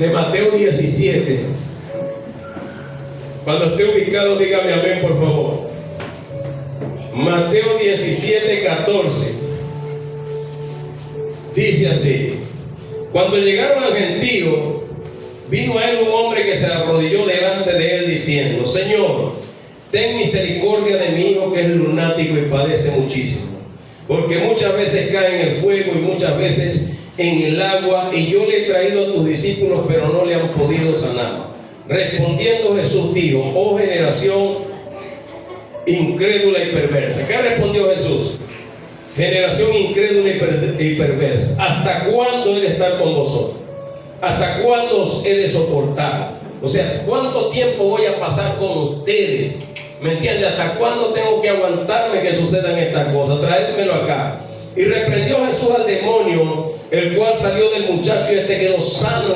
de Mateo 17. Cuando esté ubicado, dígame amén, por favor. Mateo 17, 14. Dice así: cuando llegaron al gentío, vino a él un hombre que se arrodilló delante de él diciendo: Señor, ten misericordia de mi hijo, que es lunático y padece muchísimo, porque muchas veces cae en el fuego y muchas veces en el agua, y yo le he traído a tus discípulos, pero no le han podido sanar. Respondiendo Jesús dijo: oh generación incrédula y perversa. ¿Qué respondió Jesús? Generación incrédula y perversa, ¿hasta cuándo he de estar con vosotros? ¿Hasta cuándo os he de soportar? O sea, ¿cuánto tiempo voy a pasar con ustedes? ¿Me entiende? ¿Hasta cuándo tengo que aguantarme que sucedan estas cosas? Traédmelo acá. Y reprendió Jesús al demonio, el cual salió del muchacho, y este quedó sano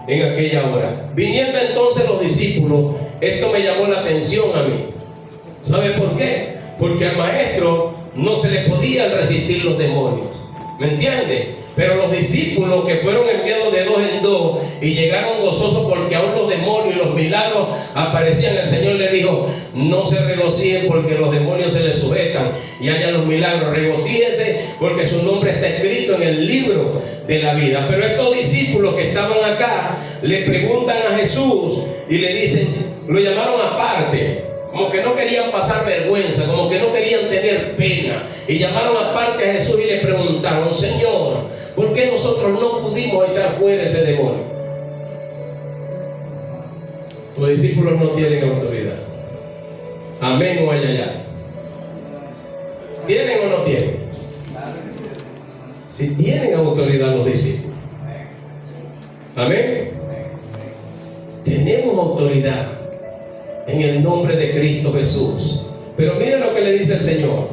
en aquella hora. Viniendo entonces los discípulos, esto me llamó la atención a mí. ¿Sabe por qué? Porque al maestro no se le podían resistir los demonios. ¿Me entiende? Pero los discípulos, que fueron enviados de dos en dos y llegaron gozosos porque aún los demonios y los milagros aparecían, el Señor les dijo: no se regocijen porque los demonios se les sujetan y hayan los milagros. Regocíjense porque su nombre está escrito en el libro de la vida. Pero estos discípulos que estaban acá le preguntan a Jesús y le dicen, lo llamaron aparte, como que no querían pasar vergüenza, como que no querían tener pena, y llamaron aparte a Jesús y le preguntaron: Señor, ¿por qué nosotros no pudimos echar fuera ese demonio? Los discípulos no tienen autoridad. Amén o ayayay. ¿Tienen o no tienen? Si tienen autoridad los discípulos. Amén. Tenemos autoridad en el nombre de Cristo Jesús. Pero mire lo que le dice el Señor: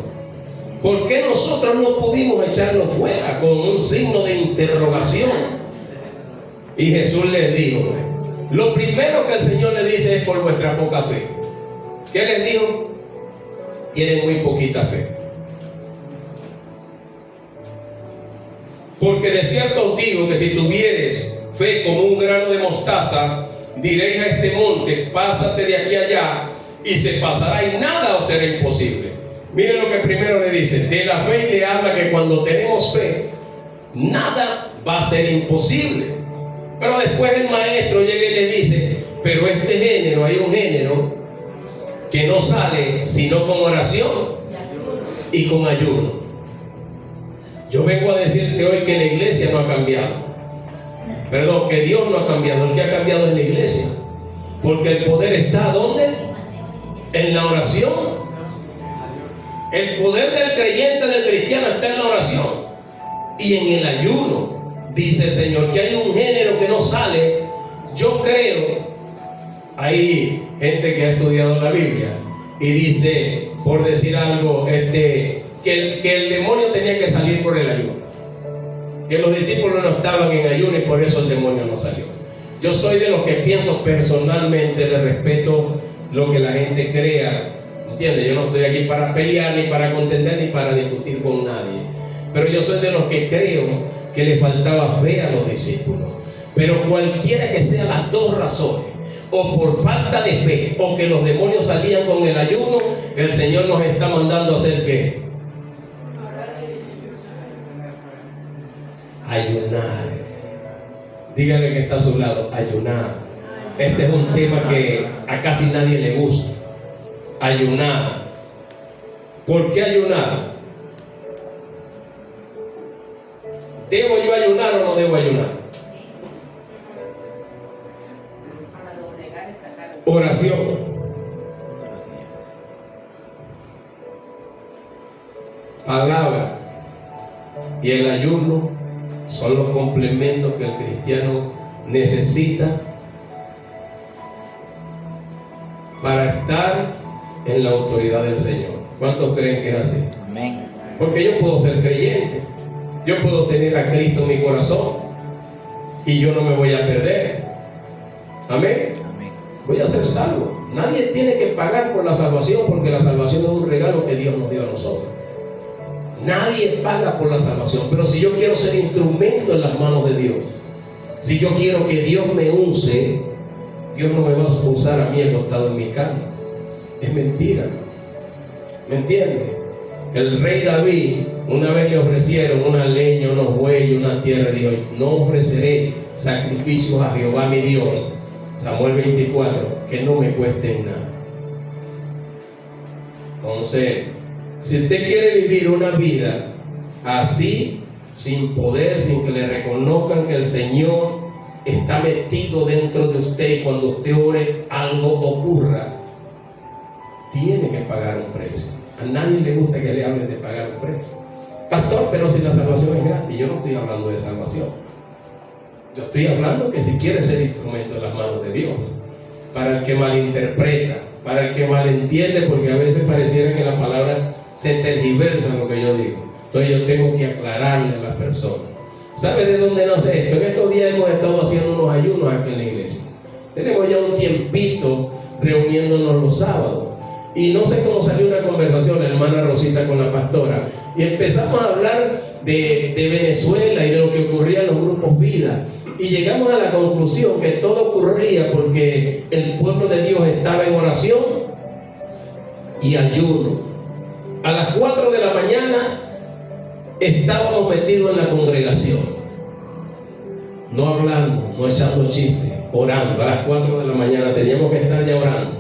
¿por qué nosotros no pudimos echarlo fuera? Con un signo de interrogación. Y Jesús les dijo, lo primero que el Señor le dice es: por vuestra poca fe. ¿Qué les dijo? Tienen muy poquita fe. Porque de cierto os digo que si tuvieres fe como un grano de mostaza, diréis a este monte: pásate de aquí allá, y se pasará, y nada os será imposible. Miren lo que primero le dice. De la fe, y le habla que cuando tenemos fe, nada va a ser imposible. Pero después el maestro llega y le dice: pero este género, hay un género que no sale sino con oración y con ayuno. Yo vengo a decirte hoy que la iglesia no ha cambiado. Perdón, que Dios no ha cambiado. El que ha cambiado es la iglesia. Porque el poder está ¿dónde? En la oración. El poder del creyente, del cristiano, está en la oración y en el ayuno. Dice el Señor que hay un género que no sale. Yo creo, hay gente que ha estudiado la Biblia y dice, por decir algo, que el demonio tenía que salir por el ayuno, que los discípulos no estaban en ayuno y por eso el demonio no salió. Yo soy de los que pienso personalmente, le respeto lo que la gente crea, ¿entiende? Yo no estoy aquí para pelear, ni para contender, ni para discutir con nadie, pero yo soy de los que creo que le faltaba fe a los discípulos. Pero cualquiera que sean las dos razones, o por falta de fe, o que los demonios salían con el ayuno, el Señor nos está mandando a hacer ¿qué? Ayunar. Dígale que está a su lado: ayunar. Este es un tema que a casi nadie le gusta. Ayunar. ¿Por qué ayunar? ¿Debo yo ayunar o no debo ayunar? Oración. Palabra y el ayuno son los complementos que el cristiano necesita para estar en la autoridad del Señor. ¿Cuántos creen que es así? Amén. Porque yo puedo ser creyente, yo puedo tener a Cristo en mi corazón y yo no me voy a perder. Amén. Amén. Voy a ser salvo. Nadie tiene que pagar por la salvación, porque la salvación es un regalo que Dios nos dio a nosotros. Nadie paga por la salvación. Pero si yo quiero ser instrumento en las manos de Dios, Si yo quiero que Dios me use, Dios no me va a usar a mí acostado en mi cama. Es mentira. ¿Me entiende? El rey David, una vez le ofrecieron una leña, unos bueyes, una tierra, dijo: no ofreceré sacrificios a Jehová mi Dios. Samuel 24, que no me cuesten nada. Entonces, si usted quiere vivir una vida así, sin poder, sin que le reconozcan que el Señor está metido dentro de usted, y cuando usted ore algo ocurra, tiene que pagar un precio. A nadie le gusta que le hablen de pagar un precio. Pastor, pero si la salvación es gratis. Yo no estoy hablando de salvación. Yo estoy hablando que si quiere ser instrumento en las manos de Dios. Para el que malinterpreta, para el que malentiende, porque a veces pareciera que la palabra se tergiversa en lo que yo digo. Entonces yo tengo que aclararle a las personas. ¿Sabe de dónde nace esto? En estos días hemos estado haciendo unos ayunos aquí en la iglesia. Tenemos ya un tiempito reuniéndonos los sábados. Y no sé cómo salió una conversación, la hermana Rosita con la pastora. Y empezamos a hablar de Venezuela y de lo que ocurría en los grupos Vida. Y llegamos a la conclusión que todo ocurría porque el pueblo de Dios estaba en oración y ayuno. A las 4 de la mañana estábamos metidos en la congregación, no hablando, no echando chistes, orando. A las 4 de la mañana teníamos que estar ya orando.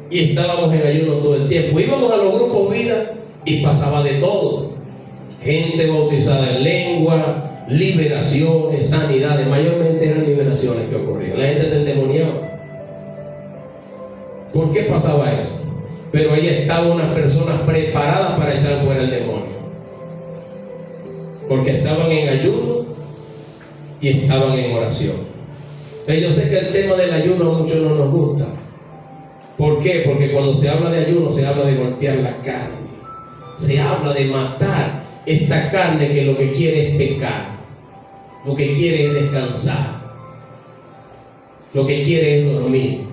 Y estábamos en ayuno todo el tiempo. Íbamos a los grupos Vida y pasaba de todo. Gente bautizada en lengua, liberaciones, sanidades. Mayormente eran liberaciones que ocurrían. La gente se endemoniaba. ¿Por qué pasaba eso? Pero ahí estaban unas personas preparadas para echar fuera el demonio. Porque estaban en ayuno y estaban en oración. Pero yo sé que el tema del ayuno a muchos no nos gusta. ¿Por qué? Porque cuando se habla de ayuno se habla de golpear la carne. Se habla de matar esta carne que lo que quiere es pecar. Lo que quiere es descansar. Lo que quiere es dormir.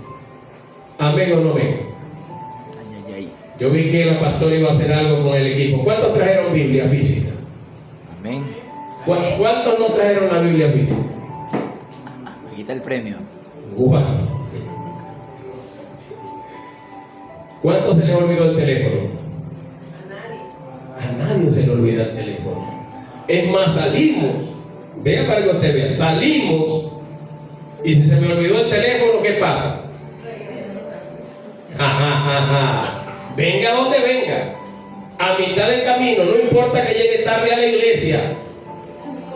¿Amén o no amén? Yo vi que la pastora iba a hacer algo con el equipo. ¿Cuántos trajeron Biblia física? Amén. ¿Cuántos no trajeron la Biblia física? Aquí está el premio. Wow. ¿Cuántos se les olvidó el teléfono? A nadie se le olvida el teléfono. Es más, salimos. Vea para que usted vea. Salimos y si se me olvidó el teléfono, ¿qué pasa? Venga donde venga, a mitad del camino, no importa que llegue tarde a la iglesia,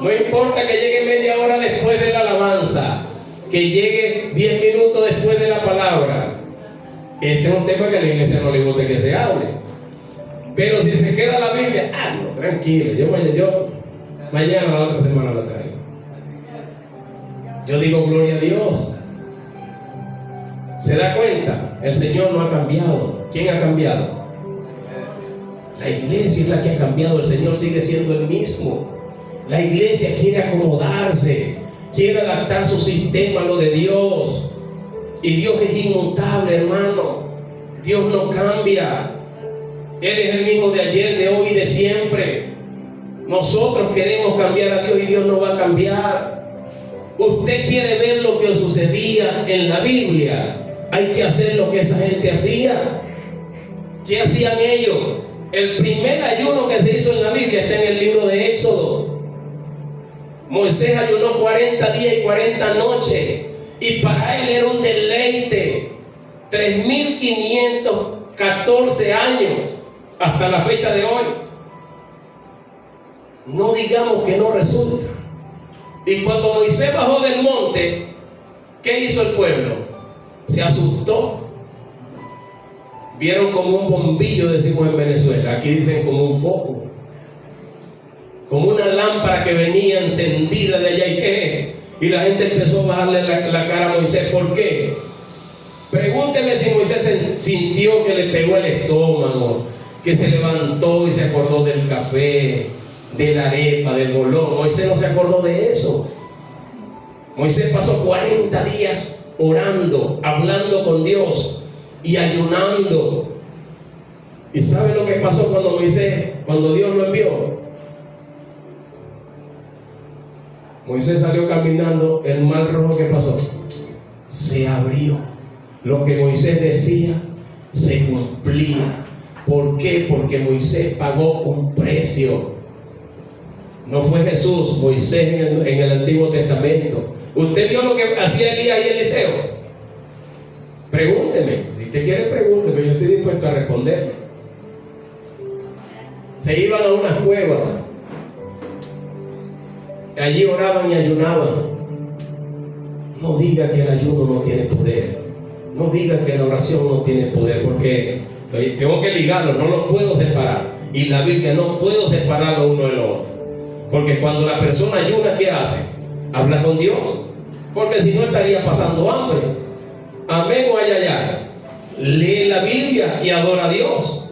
no importa que llegue media hora después de la alabanza, que llegue 10 minutos después de la palabra. Este es un tema que a la iglesia no le gusta que se hable. Pero si se queda la Biblia, no, tranquilo, yo mañana la otra semana la traigo. Yo digo gloria a Dios. ¿Se da cuenta? El Señor no ha cambiado. ¿Quién ha cambiado? La iglesia es la que ha cambiado. El Señor sigue siendo el mismo. La iglesia quiere acomodarse, quiere adaptar su sistema a lo de Dios. Y Dios es inmutable, hermano. Dios no cambia. Él es el mismo de ayer, de hoy y de siempre. Nosotros queremos cambiar a Dios y Dios no va a cambiar. Usted quiere ver lo que sucedía en la Biblia. Hay que hacer lo que esa gente hacía. ¿Qué hacían ellos? El primer ayuno que se hizo en la Biblia está en el libro de Éxodo. Moisés ayunó 40 días y 40 noches. Y para él era un deleite. 3.514 años hasta la fecha de hoy. No digamos que no resulta. Y cuando Moisés bajó del monte, ¿qué hizo el pueblo? Se asustó. Vieron como un bombillo, decimos en Venezuela. Aquí dicen como un foco. Como una lámpara que venía encendida de allá. ¿Y qué? Y la gente empezó a bajarle la cara a Moisés. ¿Por qué? Pregúnteme si Moisés sintió que le pegó el estómago, que se levantó y se acordó del café, de la arepa, del bolón. Moisés no se acordó de eso. Moisés pasó 40 días orando, hablando con Dios y ayunando. ¿Y sabe lo que pasó cuando Dios lo envió? Moisés salió caminando, el mar rojo, ¿qué pasó? Se abrió. Lo que Moisés decía se cumplía. ¿Por qué? Porque Moisés pagó un precio. No fue Jesús, Moisés en el Antiguo Testamento. ¿Usted vio lo que hacía Elías y Eliseo? Pregúnteme. Si usted quiere, pregúnteme. Yo estoy dispuesto a responderle. Se iban a unas cuevas. Allí oraban y ayunaban. No diga que el ayuno no tiene poder. No diga que la oración no tiene poder, porque tengo que ligarlo, no lo puedo separar. Y la Biblia no puedo separarlo uno de lo otro. Porque cuando la persona ayuna, ¿qué hace? Habla con Dios. Porque si no estaría pasando hambre. Amén o ay, ay, ay. Lee la Biblia y adora a Dios.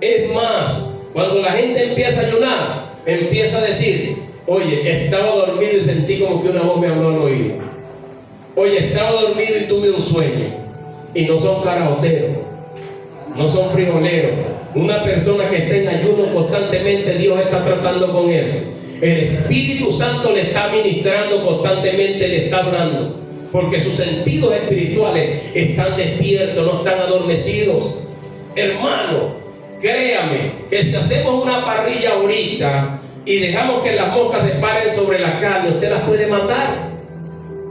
Es más, cuando la gente empieza a ayunar, empieza a decir: oye, estaba dormido y sentí como que una voz me habló al oído. Oye, estaba dormido y tuve un sueño. Y no son caraoteros, no son frijoleros. Una persona que está en ayuno constantemente, Dios está tratando con él. El Espíritu Santo le está ministrando constantemente, le está hablando. Porque sus sentidos espirituales están despiertos, no están adormecidos. Hermano, créame que si hacemos una parrilla ahorita y dejamos que las moscas se paren sobre la carne, usted las puede matar.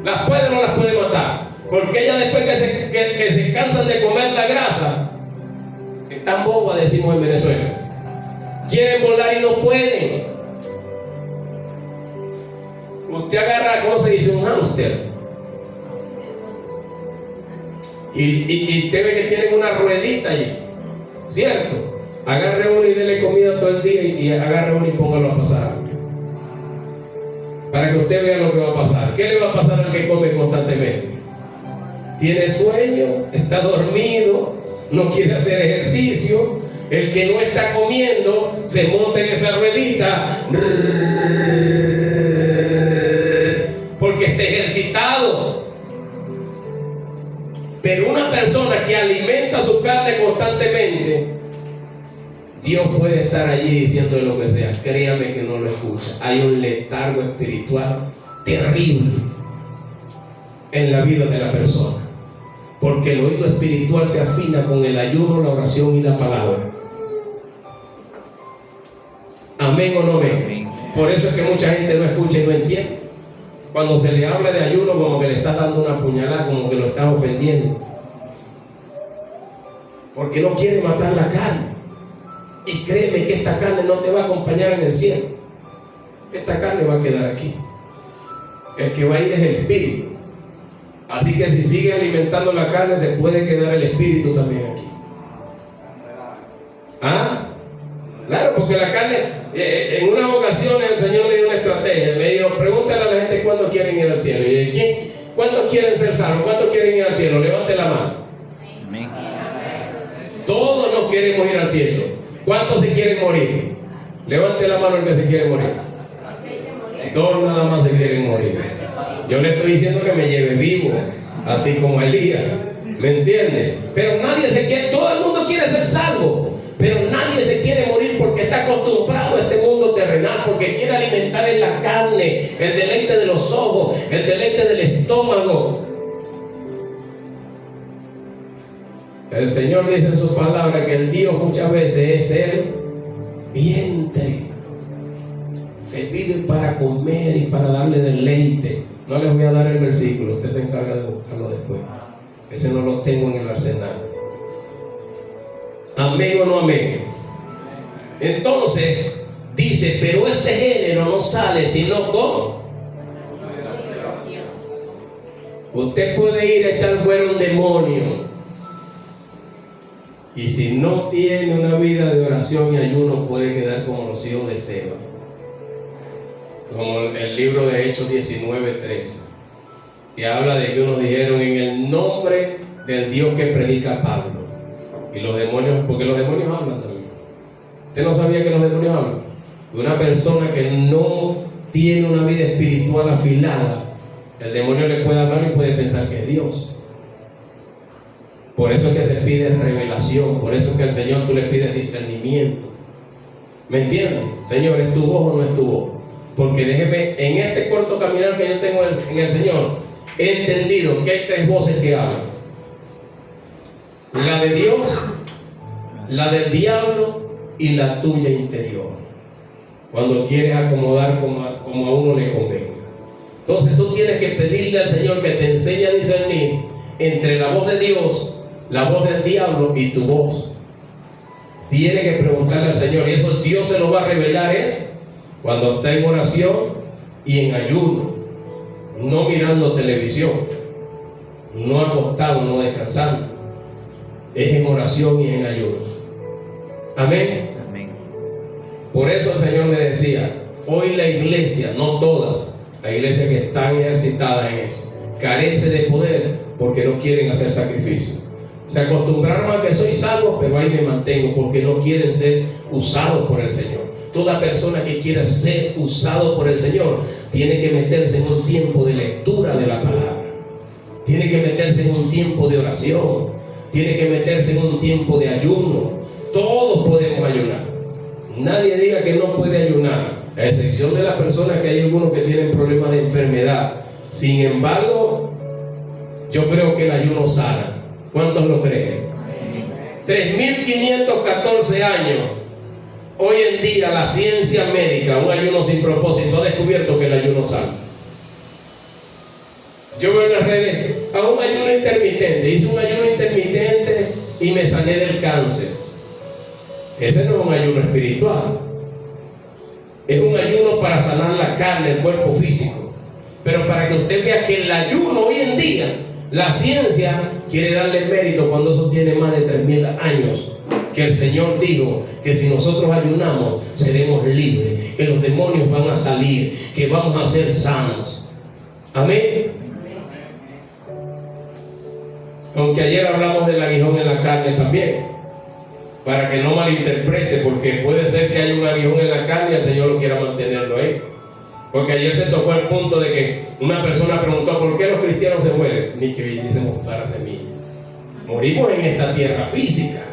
¿Las puede o no las puede matar? Porque ellas, después que se cansan de comer la grasa, están bobas, decimos en Venezuela. Quieren volar y no pueden. Usted agarra, ¿cómo se dice? Un hámster. Y usted ve que tienen una ruedita allí, ¿cierto? Agarre uno y dele comida todo el día y agarre uno y póngalo a pasar hambre. Para que usted vea lo que va a pasar. ¿Qué le va a pasar al que come constantemente? Tiene sueño, está dormido, no quiere hacer ejercicio. El que no está comiendo se monta en esa ruedita porque está ejercitado. Pero una persona que alimenta su carne constantemente, Dios puede estar allí diciendo lo que sea. Créame que no lo escucha. Hay un letargo espiritual terrible en la vida de la persona. Porque el oído espiritual se afina con el ayuno, la oración y la palabra. Amén o no amén. Por eso es que mucha gente no escucha y no entiende. Cuando se le habla de ayuno, como que le está dando una puñalada, como que lo está ofendiendo. Porque no quiere matar la carne. Y créeme que esta carne no te va a acompañar en el cielo. Esta carne va a quedar aquí. El que va a ir es el espíritu. Así que si sigue alimentando la carne, te puede quedar el espíritu también aquí. ¿Ah? Claro, porque la carne, en unas ocasiones el Señor me dio una estrategia. Me dijo: pregúntale a la gente cuándo quieren ir al cielo. Y dije: ¿cuántos quieren ser salvos? ¿Cuántos quieren ir al cielo? Levante la mano. Amén. Todos nos queremos ir al cielo. ¿Cuántos se quieren morir? Levante la mano el que se quiere morir. Dos nada más se quieren morir. Yo le estoy diciendo que me lleve vivo, así como Elías. ¿Me entiende? Pero nadie se quiere, todo el mundo quiere ser salvo, pero nadie se quiere morir porque está acostumbrado a este mundo terrenal, porque quiere alimentar en la carne, el deleite de los ojos, el deleite del estómago. El Señor dice en su palabra que el Dios muchas veces es el vientre. Se vive para comer y para darle deleite. No les voy a dar el versículo, usted se encarga de buscarlo después. Ese no lo tengo en el arsenal. Amén o no amén. Entonces dice: pero este género no sale sino con. Usted puede ir a echar fuera un demonio, y si no tiene una vida de oración y ayuno, puede quedar como los hijos de Seba, como el libro de Hechos 19:13, que habla de que unos dijeron: en el nombre del Dios que predica Pablo. Y los demonios, porque los demonios hablan también. ¿Usted no sabía que los demonios hablan? Una persona que no tiene una vida espiritual afilada, el demonio le puede hablar y puede pensar que es Dios. Por eso es que se pide revelación, por eso es que al Señor tú le pides discernimiento. ¿Me entiendes? Señor, ¿es tu voz o no es tu voz? Porque déjeme, en este corto caminar que yo tengo en el Señor, he entendido que hay tres voces que hablan: la de Dios, la del diablo y la tuya interior, cuando quieres acomodar como a uno le convenga. Entonces tú tienes que pedirle al Señor que te enseñe a discernir entre la voz de Dios, la voz del diablo y tu voz. Tienes que preguntarle al Señor, y eso Dios se lo va a revelar es cuando está en oración y en ayuno, no mirando televisión, no acostado, no descansando. Es en oración y en ayuno. Amén. Amén. Por eso el Señor me decía, hoy la iglesia, no todas, la iglesia que están ejercitadas en eso, carece de poder porque no quieren hacer sacrificio. Se acostumbraron a que soy salvo, pero ahí me mantengo porque no quieren ser usados por el Señor. Toda persona que quiera ser usado por el Señor tiene que meterse en un tiempo de lectura de la palabra, tiene que meterse en un tiempo de oración, tiene que meterse en un tiempo de ayuno. Todos podemos ayunar, nadie diga que no puede ayunar, a excepción de las personas que hay algunos que tienen problemas de enfermedad. Sin embargo, yo creo que el ayuno sana. ¿Cuántos lo creen? 3.514 años. Hoy en día la ciencia médica, un ayuno sin propósito, ha descubierto que el ayuno sana. Yo veo en las redes a un ayuno intermitente. Hice un ayuno intermitente y me sané del cáncer. Ese no es un ayuno espiritual. Es un ayuno para sanar la carne, el cuerpo físico. Pero para que usted vea que el ayuno hoy en día, la ciencia quiere darle mérito cuando eso tiene más de 3.000 años. Que el Señor dijo que si nosotros ayunamos seremos libres, que los demonios van a salir, que vamos a ser sanos. Amén. Aunque ayer hablamos del aguijón en la carne también, para que no malinterprete, porque puede ser que haya un aguijón en la carne y el Señor lo quiera mantenerlo ahí. Porque ayer se tocó el punto de que una persona preguntó ¿por qué los cristianos se mueren? Ni que viniésemos para semilla. Morimos en esta tierra física,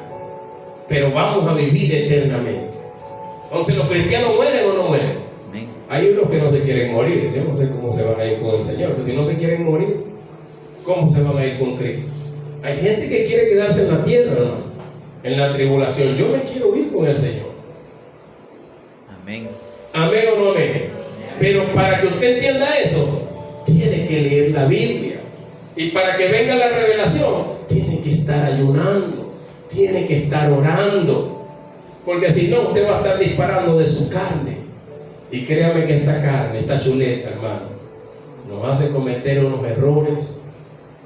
pero vamos a vivir eternamente. Entonces, ¿los cristianos mueren o no mueren? Amén. Hay unos que no se quieren morir. Yo no sé cómo se van a ir con el Señor, pero si no se quieren morir, ¿cómo se van a ir con Cristo? Hay gente que quiere quedarse en la tierra, hermano, en la tribulación. Yo me quiero ir con el Señor. Amén. Amén o no amén. Pero para que usted entienda eso, tiene que leer la Biblia. Y para que venga la revelación, tiene que estar ayunando, tiene que estar orando. Porque si no, usted va a estar disparando de su carne. Y créame que esta carne, esta chuleta, hermano, nos hace cometer unos errores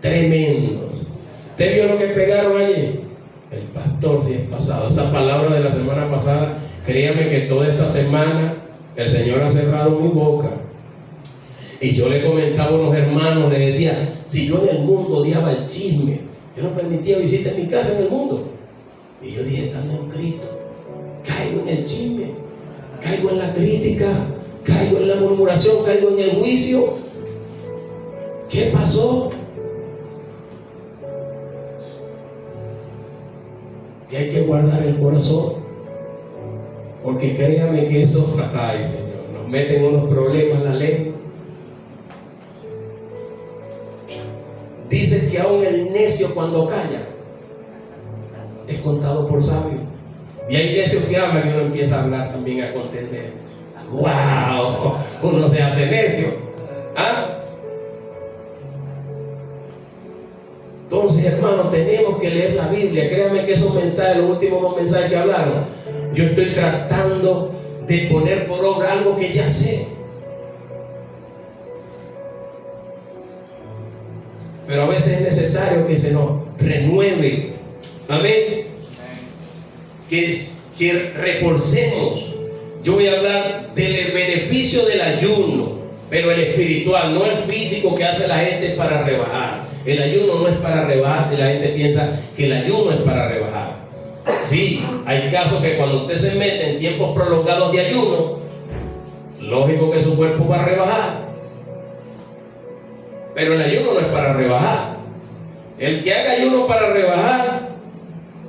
tremendos. ¿Usted vio lo que pegaron allí? El pastor, si es pasado. Esa palabra de la semana pasada, créame que toda esta semana el Señor ha cerrado mi boca. Y yo le comentaba a unos hermanos, le decía, si yo en el mundo odiaba el chisme, yo no permitía visita en mi casa en el mundo. Y yo dije, estando en Cristo, caigo en el chisme, caigo en la crítica, caigo en la murmuración, caigo en el juicio. ¿Qué pasó? Que hay que guardar el corazón. Porque créame que eso, ay Señor, nos mete en unos problemas la lengua. Dice que aún el necio cuando calla es contado por sabio. Y hay necios que hablan y uno empieza a hablar también a contender. ¡Wow! Uno se hace necio. ¿Ah? Entonces, hermano, tenemos que leer la Biblia. Créanme que esos mensajes, los últimos dos mensajes que hablaron, yo estoy tratando de poner por obra algo que ya sé. Pero a veces es necesario que se nos renueve. Amén. Que reforcemos. Yo voy a hablar del beneficio del ayuno, pero el espiritual, no el físico que hace la gente para rebajar. El ayuno no es para rebajar si la gente piensa que el ayuno es para rebajar. Sí, hay casos que cuando usted se mete en tiempos prolongados de ayuno, lógico que su cuerpo va a rebajar. Pero el ayuno no es para rebajar. El que haga ayuno para rebajar,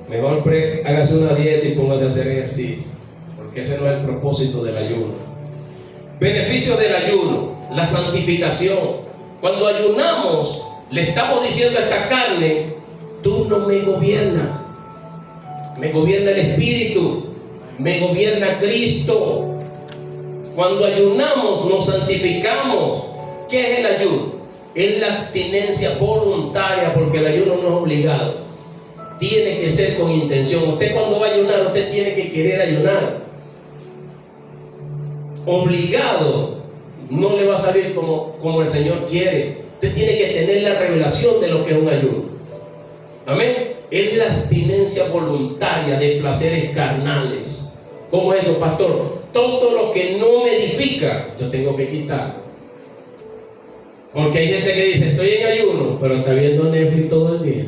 mejor hágase una dieta y póngase a hacer ejercicio, porque ese no es el propósito del ayuno. Beneficio del ayuno, la santificación. Cuando ayunamos, le estamos diciendo a esta carne: tú no me gobiernas, me gobierna el Espíritu, me gobierna Cristo. Cuando ayunamos, nos santificamos. ¿Qué es el ayuno? Es la abstinencia voluntaria, porque el ayuno no es obligado. Tiene que ser con intención. Usted cuando va a ayunar, usted tiene que querer ayunar. Obligado no le va a salir como el Señor quiere. Usted tiene que tener la revelación de lo que es un ayuno. Amén. Es la abstinencia voluntaria de placeres carnales. ¿Cómo es eso, pastor? Todo lo que no me edifica, yo tengo que quitar. Porque hay gente que dice: estoy en ayuno, pero está viendo Netflix todo el día.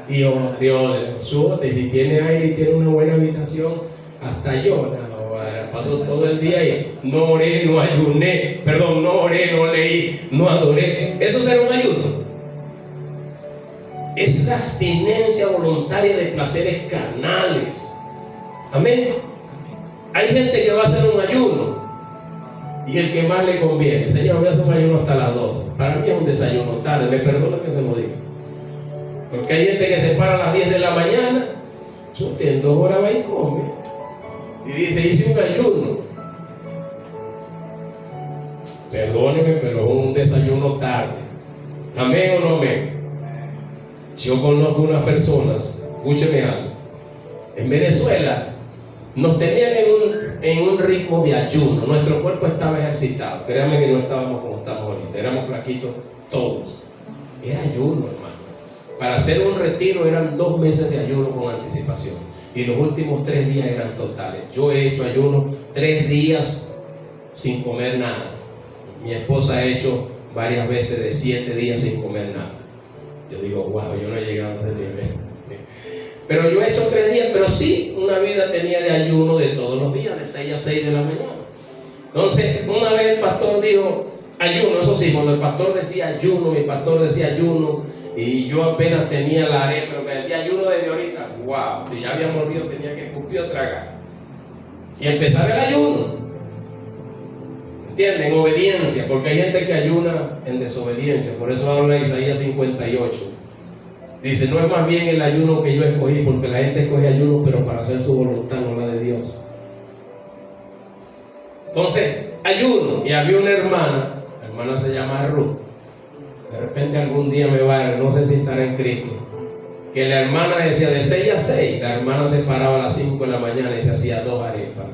Y yo, Dios, súbate, y si tiene aire y tiene una buena habitación, hasta yo, paso todo el día y no oré, no ayuné, no oré, no leí, no adoré. ¿Eso será un ayuno? Es la abstinencia voluntaria de placeres carnales. Amén. Hay gente que va a hacer un ayuno y el que más le conviene: Señor, voy a hacer un ayuno hasta las 12. Para mí es un desayuno tarde, me perdona que se lo diga. Porque hay gente que se para a las 10 de la mañana, en 2 horas va y come. Y dice: hice un ayuno. Perdóneme, pero es un desayuno tarde. ¿Amén o no amén? Yo conozco unas personas, escúcheme algo. En Venezuela nos tenían en un ritmo de ayuno. Nuestro cuerpo estaba ejercitado. Créanme que no estábamos como estamos ahorita. Éramos flaquitos todos. Era ayuno, hermano. Para hacer un retiro eran 2 meses de ayuno con anticipación. Y los últimos 3 días eran totales. Yo he hecho ayuno 3 días sin comer nada. Mi esposa ha hecho varias veces de 7 días sin comer nada. Yo digo: wow, yo no he llegado a ese nivel. Pero yo he hecho 3 días, pero sí, una vida tenía de ayuno de todos los días, de 6 a 6 de la mañana. Entonces, una vez el pastor dijo ayuno. Eso sí, cuando el pastor decía ayuno, mi pastor decía ayuno, y yo apenas tenía la arepa, pero que decía ayuno desde ahorita. Wow, si ya había mordido, tenía que escupir o tragar. Y empezar el ayuno. ¿Entienden? En obediencia, porque hay gente que ayuna en desobediencia. Por eso habla Isaías 58. Dice: no es más bien el ayuno que yo escogí, porque la gente escoge ayuno, pero para hacer su voluntad, no la de Dios. Entonces, ayuno. Y había una hermana, la hermana se llama Ruth. De repente algún día me va a ver, no sé si estará en Cristo. Que la hermana decía de 6 a 6, la hermana se paraba a las 5 de la mañana y se hacía 2 arepas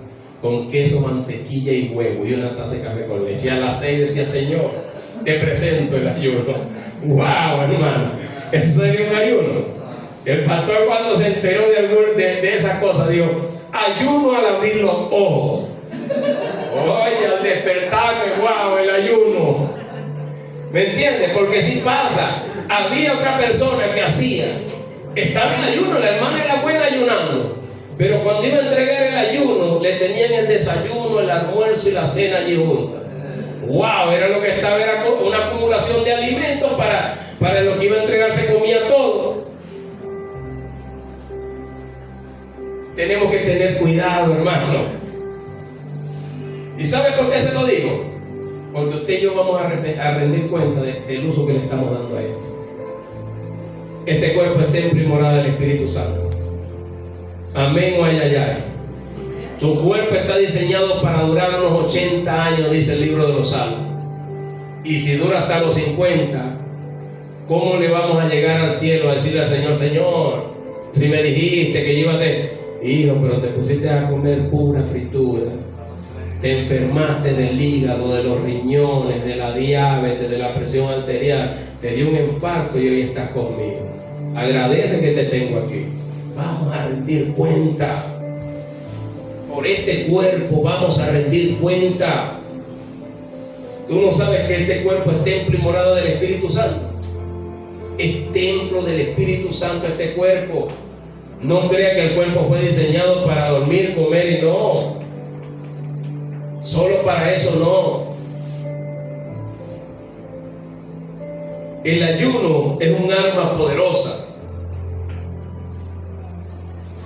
con queso, mantequilla y huevo y una taza de café con leche. Y a las 6 decía: Señor, te presento el ayuno. ¡Wow, hermano! Eso sería un ayuno. El pastor, cuando se enteró de esas cosas, dijo: ayuno al abrir los ojos. Oye, al despertarme, ¡wow! El ayuno. ¿Me entiendes? Porque sí pasa. Había otra persona que hacía, estaba en ayuno, la hermana era buena ayunando, pero cuando iba a entregar el ayuno, le tenían el desayuno, el almuerzo y la cena allí juntas. ¡Wow! Era lo que estaba, era una acumulación de alimentos para lo que iba a entregar, se comía todo. Tenemos que tener cuidado, hermano. ¿Y sabe por qué se lo digo? Porque usted y yo vamos a rendir cuenta del uso que le estamos dando a esto. Este cuerpo está emprimorado del Espíritu Santo. Amén o ay, ay, ay. Tu cuerpo está diseñado para durar unos 80 años, dice el libro de los Salmos. Y si dura hasta los 50, ¿cómo le vamos a llegar al cielo a decirle al Señor: Señor, si me dijiste que yo iba a ser hijo, pero te pusiste a comer pura fritura, te enfermaste del hígado, de los riñones, de la diabetes, de la presión arterial, te dio un infarto y hoy estás conmigo? Agradece que te tengo aquí. Vamos a rendir cuenta. Por este cuerpo vamos a rendir cuenta. Tú no sabes que este cuerpo es templo y morada del Espíritu Santo. Es templo del Espíritu Santo este cuerpo. No crea que el cuerpo fue diseñado para dormir, comer y no. Solo para eso no. El ayuno es un arma poderosa.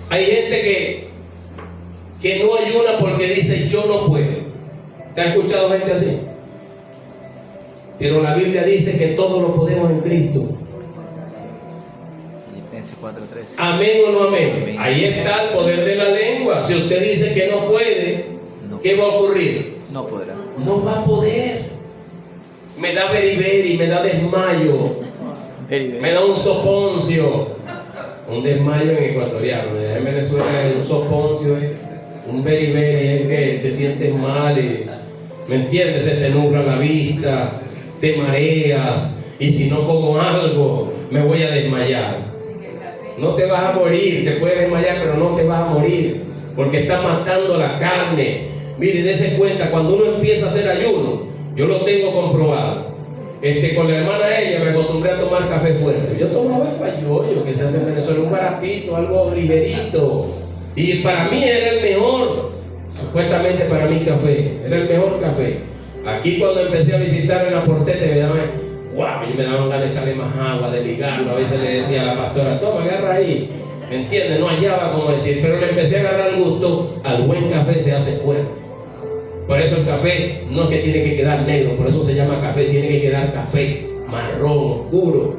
Hay gente que no ayuna porque dice: yo no puedo. ¿Te has escuchado gente así? Pero la Biblia dice que todo lo podemos en Cristo. Filipenses 4:13. Amén o no amén. Amén. Ahí está el poder de la lengua. Si usted dice que no puede, No. ¿qué va a ocurrir? No podrá. No va a poder. Me da beriberi, me da desmayo, me da un soponcio. Un desmayo en ecuatoriano. En Venezuela es un soponcio, un beriberi, es que te sientes mal, ¿me entiendes? Se te nubla la vista, te mareas, y si no como algo, me voy a desmayar. No te vas a morir, te puedes desmayar, pero no te vas a morir, porque estás matando la carne. Mire, dése cuenta, cuando uno empieza a hacer ayuno, yo lo tengo comprobado. Con la hermana ella me acostumbré a tomar café fuerte. Yo tomaba el payoyo que se hace en Venezuela, un garapito, algo ligerito. Y para mí era el mejor, supuestamente para mí café, era el mejor café. Aquí cuando empecé a visitar en la Portete me daban, wow, yo me daban ganas de echarle más agua, de ligarlo. A veces le decía a la pastora, toma, agarra ahí. ¿Me entiendes? No hallaba cómo decir, pero le empecé a agarrar el gusto al buen café, se hace fuerte. Por eso el café no es que tiene que quedar negro, por eso se llama café, tiene que quedar café, marrón, oscuro.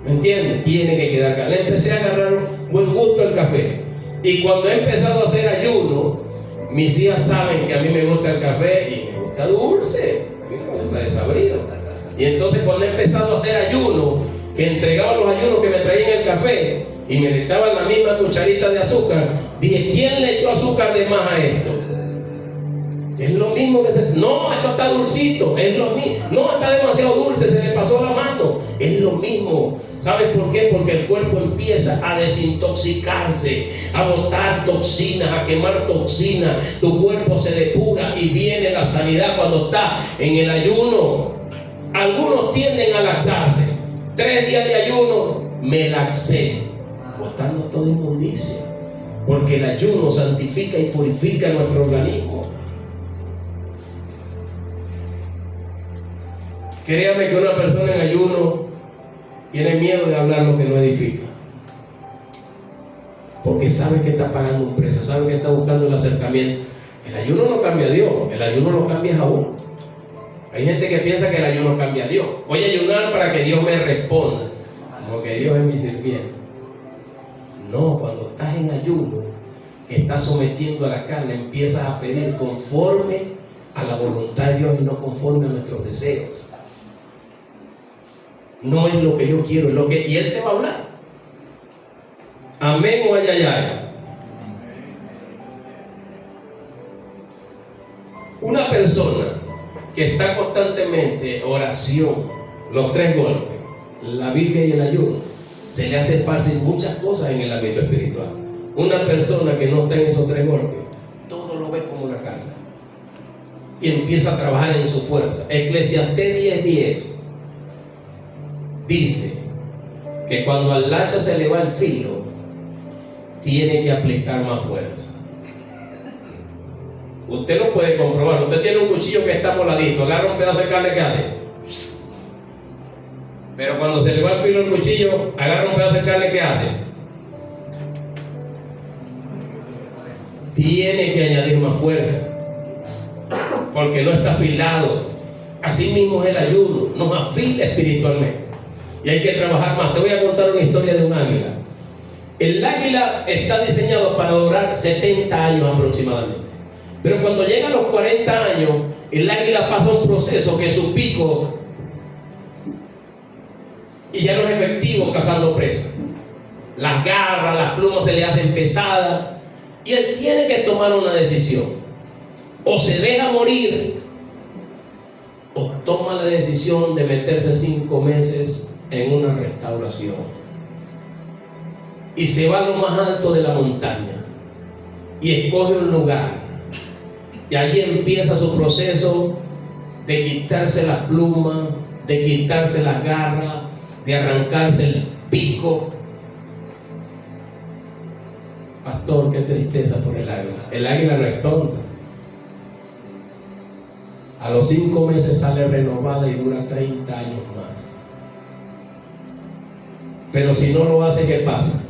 ¿Me entiendes? Tiene que quedar café. Le empecé a agarrar buen gusto al café. Y cuando he empezado a hacer ayuno, mis hijas saben que a mí me gusta el café y me gusta dulce, a mí no me gusta desabrido. Y entonces cuando he empezado a hacer ayuno, que entregaba los ayunos que me traían el café y me le echaban la misma cucharita de azúcar, dije, ¿quién le echó azúcar de más a esto? Es lo mismo que no, esto está dulcito, es lo mismo. No, está demasiado dulce, se le pasó la mano. Es lo mismo. ¿Sabes por qué? Porque el cuerpo empieza a desintoxicarse, a botar toxinas, a quemar toxinas. Tu cuerpo se depura y viene la sanidad cuando está en el ayuno. Algunos tienden a laxarse. 3 días de ayuno, me laxé, botando toda inmundicia. Porque el ayuno santifica y purifica nuestro organismo. Créame que una persona en ayuno tiene miedo de hablar lo que no edifica. Porque sabe que está pagando un precio, sabe que está buscando el acercamiento. El ayuno no cambia a Dios, el ayuno lo cambia a uno. Hay gente que piensa que el ayuno cambia a Dios. Voy a ayunar para que Dios me responda, como que Dios es mi sirviente. No, cuando estás en ayuno, que estás sometiendo a la carne, empiezas a pedir conforme a la voluntad de Dios y no conforme a nuestros deseos. No es lo que yo quiero, es lo que... Y Él te va a hablar. Amén o ay, ay, ay. Una persona que está constantemente oración, los 3 golpes, la Biblia y el ayuno, se le hace fácil muchas cosas en el ámbito espiritual. Una persona que no está en esos 3 golpes, todo lo ve como una carga y empieza a trabajar en su fuerza. Eclesiastés 10:10 dice que cuando al hacha se le va el filo, tiene que aplicar más fuerza. Usted lo puede comprobar. Usted tiene un cuchillo que está moladito, agarra un pedazo de carne, ¿qué hace? Pero cuando se le va el filo del cuchillo, agarra un pedazo de carne, ¿qué hace? Tiene que añadir más fuerza, porque no está afilado. Así mismo es el ayuno, nos afila espiritualmente y hay que trabajar más. Te voy a contar una historia de un águila. El águila está diseñado para durar 70 años aproximadamente, pero cuando llega a los 40 años, el águila pasa un proceso que su pico y ya no es efectivo cazando presas. Las garras, las plumas se le hacen pesadas y él tiene que tomar una decisión. O se deja morir o toma la decisión de meterse 5 meses en una restauración y se va a lo más alto de la montaña y escoge un lugar y allí empieza su proceso de quitarse las plumas, de quitarse las garras, de arrancarse el pico. Pastor, qué tristeza por el águila. El águila no es tonta. A los 5 meses sale renovada y dura 30 años más. Pero si no lo hace, ¿qué pasa?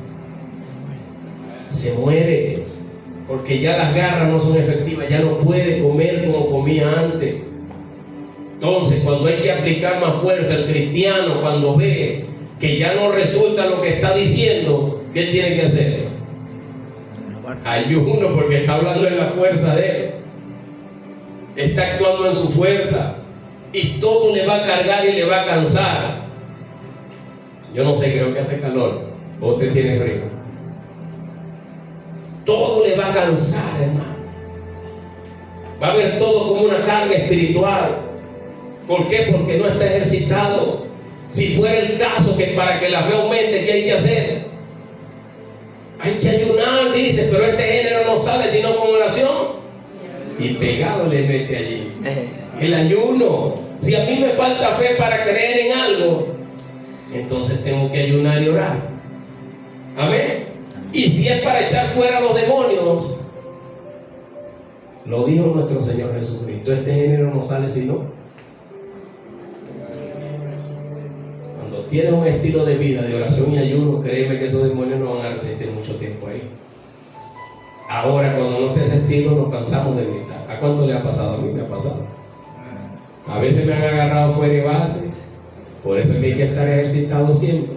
Se muere. porque ya las garras no son efectivas, ya no puede comer como comía antes. Entonces, cuando hay que aplicar más fuerza, el cristiano, cuando ve que ya no resulta lo que está diciendo, ¿qué tiene que hacer? Ayuno, porque está hablando de la fuerza de él. Está actuando en su fuerza y todo le va a cargar y le va a cansar. Yo no sé, creo que hace calor o usted tiene frío. Todo le va a cansar, hermano. Va a ver todo como una carga espiritual. ¿Por qué? Porque no está ejercitado. Si fuera el caso que para que la fe aumente, ¿qué hay que hacer? Hay que ayunar, dice, pero este género no sale sino con oración. Y pegado le mete allí. El ayuno. Si a mí me falta fe para creer en algo, entonces tengo que ayunar y orar. Amén. Y si es para echar fuera a los demonios, lo dijo nuestro Señor Jesucristo, este género no sale sino. Cuando tienes un estilo de vida de oración y ayuno, créeme que esos demonios no van a resistir mucho tiempo ahí. Ahora, cuando no esté ese estilo, nos cansamos de gritar. ¿A cuánto le ha pasado? A mí me ha pasado. A veces me han agarrado fuera de base. Por eso es que hay que estar ejercitado siempre.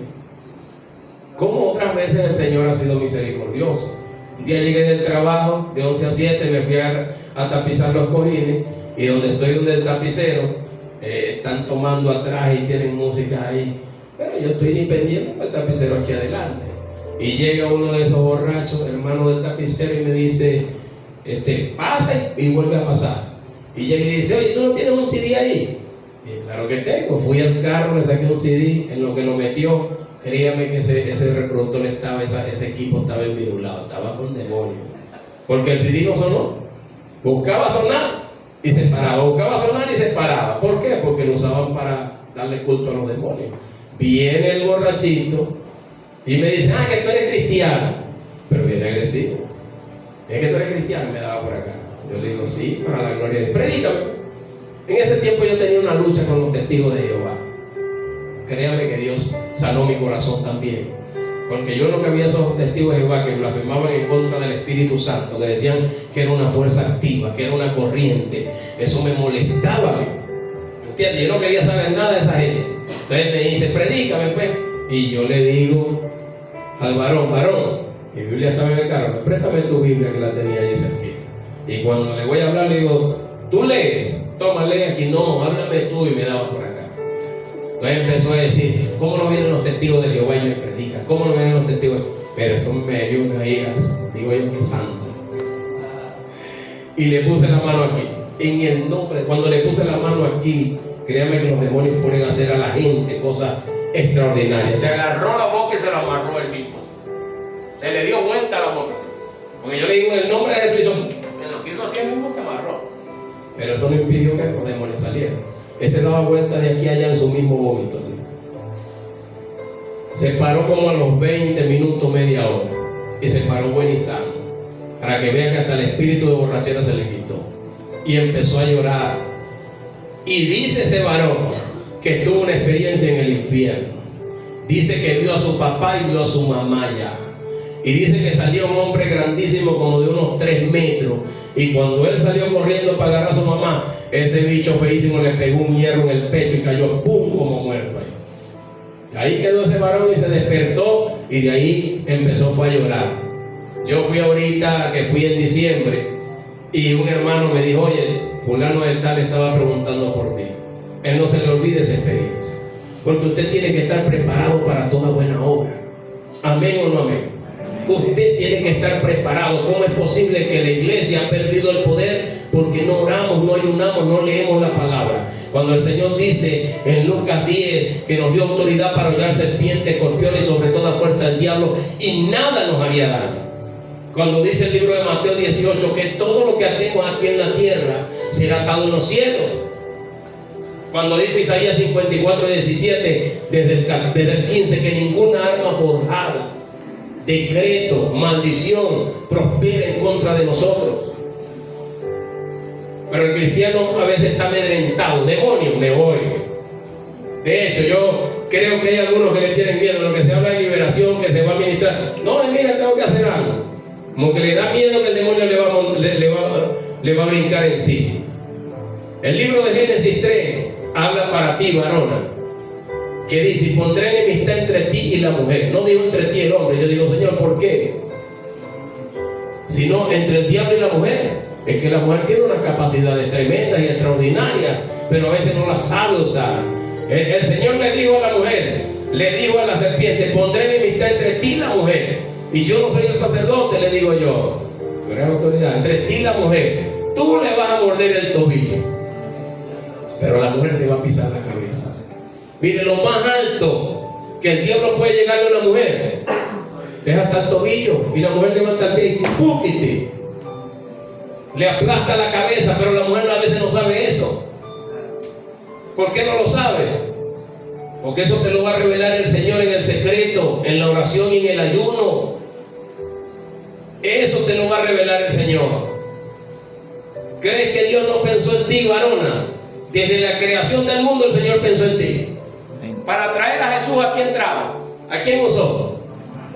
Como otras veces el Señor ha sido misericordioso. Un día llegué del trabajo, de 11 a 7, me fui a tapizar los cojines. Y donde el tapicero, están tomando atrás y tienen música ahí. Pero yo estoy ni pendiente con el tapicero aquí adelante. Y llega uno de esos borrachos, hermano del tapicero, y me dice, pase, y vuelve a pasar. Y llega y dice, oye, ¿tú no tienes un CD ahí? Y claro que tengo. Fui al carro, le saqué un CD, en lo que lo metió, créame que ese reproductor estaba, ese equipo estaba envirulado, estaba con demonios. Porque el CD no sonó. Buscaba sonar y se paraba, buscaba sonar y se paraba. ¿Por qué? Porque lo usaban para darle culto a los demonios. Viene el borrachito y me dice, que tú eres cristiano, pero viene agresivo. Es que tú eres cristiano, me daba por acá. Yo le digo, sí, para la gloria de Dios. Predícame. En ese tiempo yo tenía una lucha con los testigos de Jehová. Créanme que Dios sanó mi corazón también. Porque yo no que había esos testigos de Jehová que blasfemaban en contra del Espíritu Santo, que decían que era una fuerza activa, que era una corriente. Eso me molestaba a mí. ¿Me entiendes? Yo no quería saber nada de esa gente. Entonces me dice, predícame pues. Y yo le digo al varón, mi Biblia estaba en el carro, préstame tu Biblia, que la tenía ahí cerquita. Y cuando le voy a hablar, le digo, ¿tú lees? Toma, lee aquí. No, háblame tú, y me daba por acá. Entonces empezó a decir, ¿cómo no vienen los testigos de Jehová y me predican? ¿Cómo no vienen los testigos? Pero eso me dio una iras, digo yo, que santo. Y le puse la mano aquí. En el nombre, cuando le puse la mano aquí, créanme que los demonios ponen a hacer a la gente cosas extraordinarias. Se agarró la boca y se la amarró él mismo. Se le dio vuelta a la boca. Porque yo le digo en el nombre de Jesús, en lo que hizo así mismo se amarró. Pero eso no impidió que los demonios salieran. Ese daba vuelta de aquí a allá en su mismo vómito, así. Se paró como a los 20 minutos, media hora. Y se paró buen y sano. Para que vean que hasta el espíritu de borrachera se le quitó. Y empezó a llorar. Y dice ese varón que tuvo una experiencia en el infierno. Dice que vio a su papá y vio a su mamá ya. Y dice que salió un hombre grandísimo, como de unos 3 metros. Y cuando él salió corriendo para agarrar a su mamá, ese bicho feísimo le pegó un hierro en el pecho y cayó ¡pum! Como muerto ahí. Ahí quedó ese varón y se despertó, y de ahí fue a llorar. Yo fui ahorita, que fui en diciembre, y un hermano me dijo, oye, fulano de tal estaba preguntando por ti. Él no se le olvide esa experiencia, porque usted tiene que estar preparado para toda buena obra. ¿Amén o no amén? Usted tiene que estar preparado. ¿Cómo es posible que la iglesia ha perdido el poder? Porque no oramos, no ayunamos, no leemos la palabra. Cuando el Señor dice en Lucas 10 que nos dio autoridad para hollar serpientes, escorpiones y sobre toda fuerza del diablo, y nada nos haría daño. Cuando dice el libro de Mateo 18 que todo lo que atemos aquí en la tierra será atado en los cielos. Cuando dice Isaías 54:17 desde el 15 que ninguna arma forjada, decreto, maldición, prospera en contra de nosotros. Pero el cristiano a veces está amedrentado. Demonio, me voy. De hecho, yo creo que hay algunos que le tienen miedo. Lo que se habla de liberación, que se va a ministrar. No, mira, tengo que hacer algo. Como que le da miedo que el demonio le va a brincar encima. El libro de Génesis 3 habla para ti, varona, que dice: pondré enemistad entre ti y la mujer. No digo entre ti y el hombre. Yo digo: Señor, ¿por qué? Sino entre el diablo y la mujer. Es que la mujer tiene unas capacidades tremendas y extraordinarias, pero a veces no las sabe usar. El Señor le dijo a la mujer, le dijo a la serpiente: pondré enemistad entre ti y la mujer. Y yo no soy el sacerdote, le digo yo, tú eres autoridad, entre ti y la mujer. Tú le vas a morder el tobillo, pero la mujer te va a pisar la cabeza. Mire, lo más alto que el diablo puede llegarle a una mujer es hasta el tobillo, y la mujer levanta el pie y ¡púquete! Le aplasta la cabeza, pero la mujer a veces no sabe eso. ¿Por qué no lo sabe? Porque eso te lo va a revelar el Señor en el secreto, en la oración y en el ayuno. Eso te lo va a revelar el Señor. ¿Crees que Dios no pensó en ti, varona? Desde la creación del mundo el Señor pensó en ti. Para traer a Jesús, ¿a quién trajo? ¿A quién usó?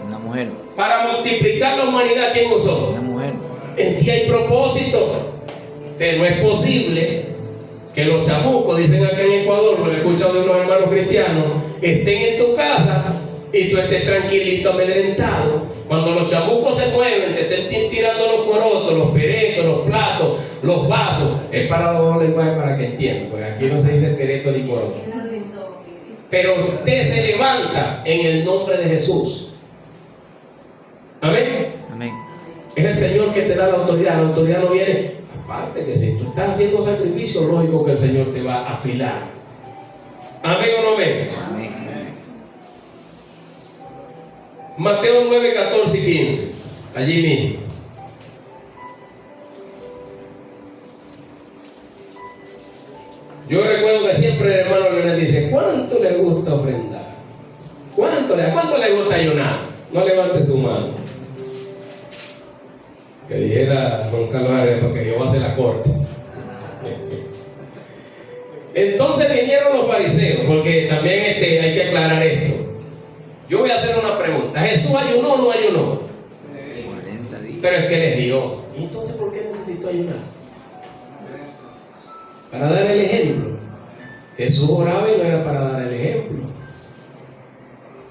Una mujer. Para multiplicar la humanidad, ¿a quién usó? Una mujer. En ti hay propósito. No es posible que los chamucos, dicen acá en Ecuador, lo he escuchado de unos hermanos cristianos, estén en tu casa y tú estés tranquilito, amedrentado. Cuando los chamucos se mueven, te estén tirando los corotos, los peretos, los platos, los vasos. Es para los dos lenguajes, para que entiendan, porque aquí no se dice pereto ni coroto. Pero usted se levanta en el nombre de Jesús. Amén. Amén. Es el Señor que te da la autoridad. La autoridad no viene, aparte que si tú estás haciendo sacrificio, lógico que el Señor te va a afilar. Amén o no amén. Amén. Mateo 9, 14 y 15. Allí mismo. Yo recuerdo que siempre el hermano Leonel dice: ¿cuánto le gusta ofrendar? ¿Cuánto le gusta ayunar? No levante su mano. Que dijera Juan Carlos Arezo que yo voy a hacer la corte. Entonces vinieron los fariseos, porque también hay que aclarar esto. Yo voy a hacer una pregunta: ¿Jesús ayunó o no ayunó? 40 días. Pero es que él es Dios. ¿Y entonces por qué necesito ayunar? Para dar el ejemplo. Jesús oraba y no era para dar el ejemplo.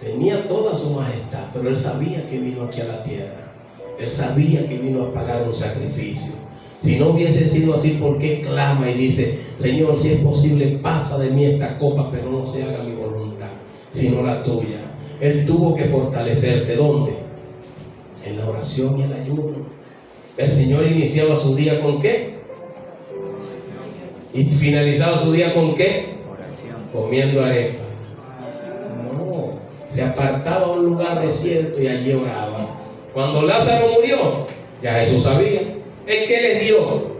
Tenía toda su majestad, pero él sabía que vino aquí a la tierra. Él sabía que vino a pagar un sacrificio. Si no hubiese sido así, ¿por qué clama y dice: Señor, si es posible, pasa de mí esta copa, pero no se haga mi voluntad, sino la tuya? Él tuvo que fortalecerse. ¿Dónde? En la oración y el ayuno. El Señor iniciaba su día ¿con qué? Y finalizaba su día ¿con qué? Oración. Comiendo arepa. No, se apartaba a un lugar desierto y allí oraba. Cuando Lázaro murió, ya Jesús sabía. ¿Es que les dio?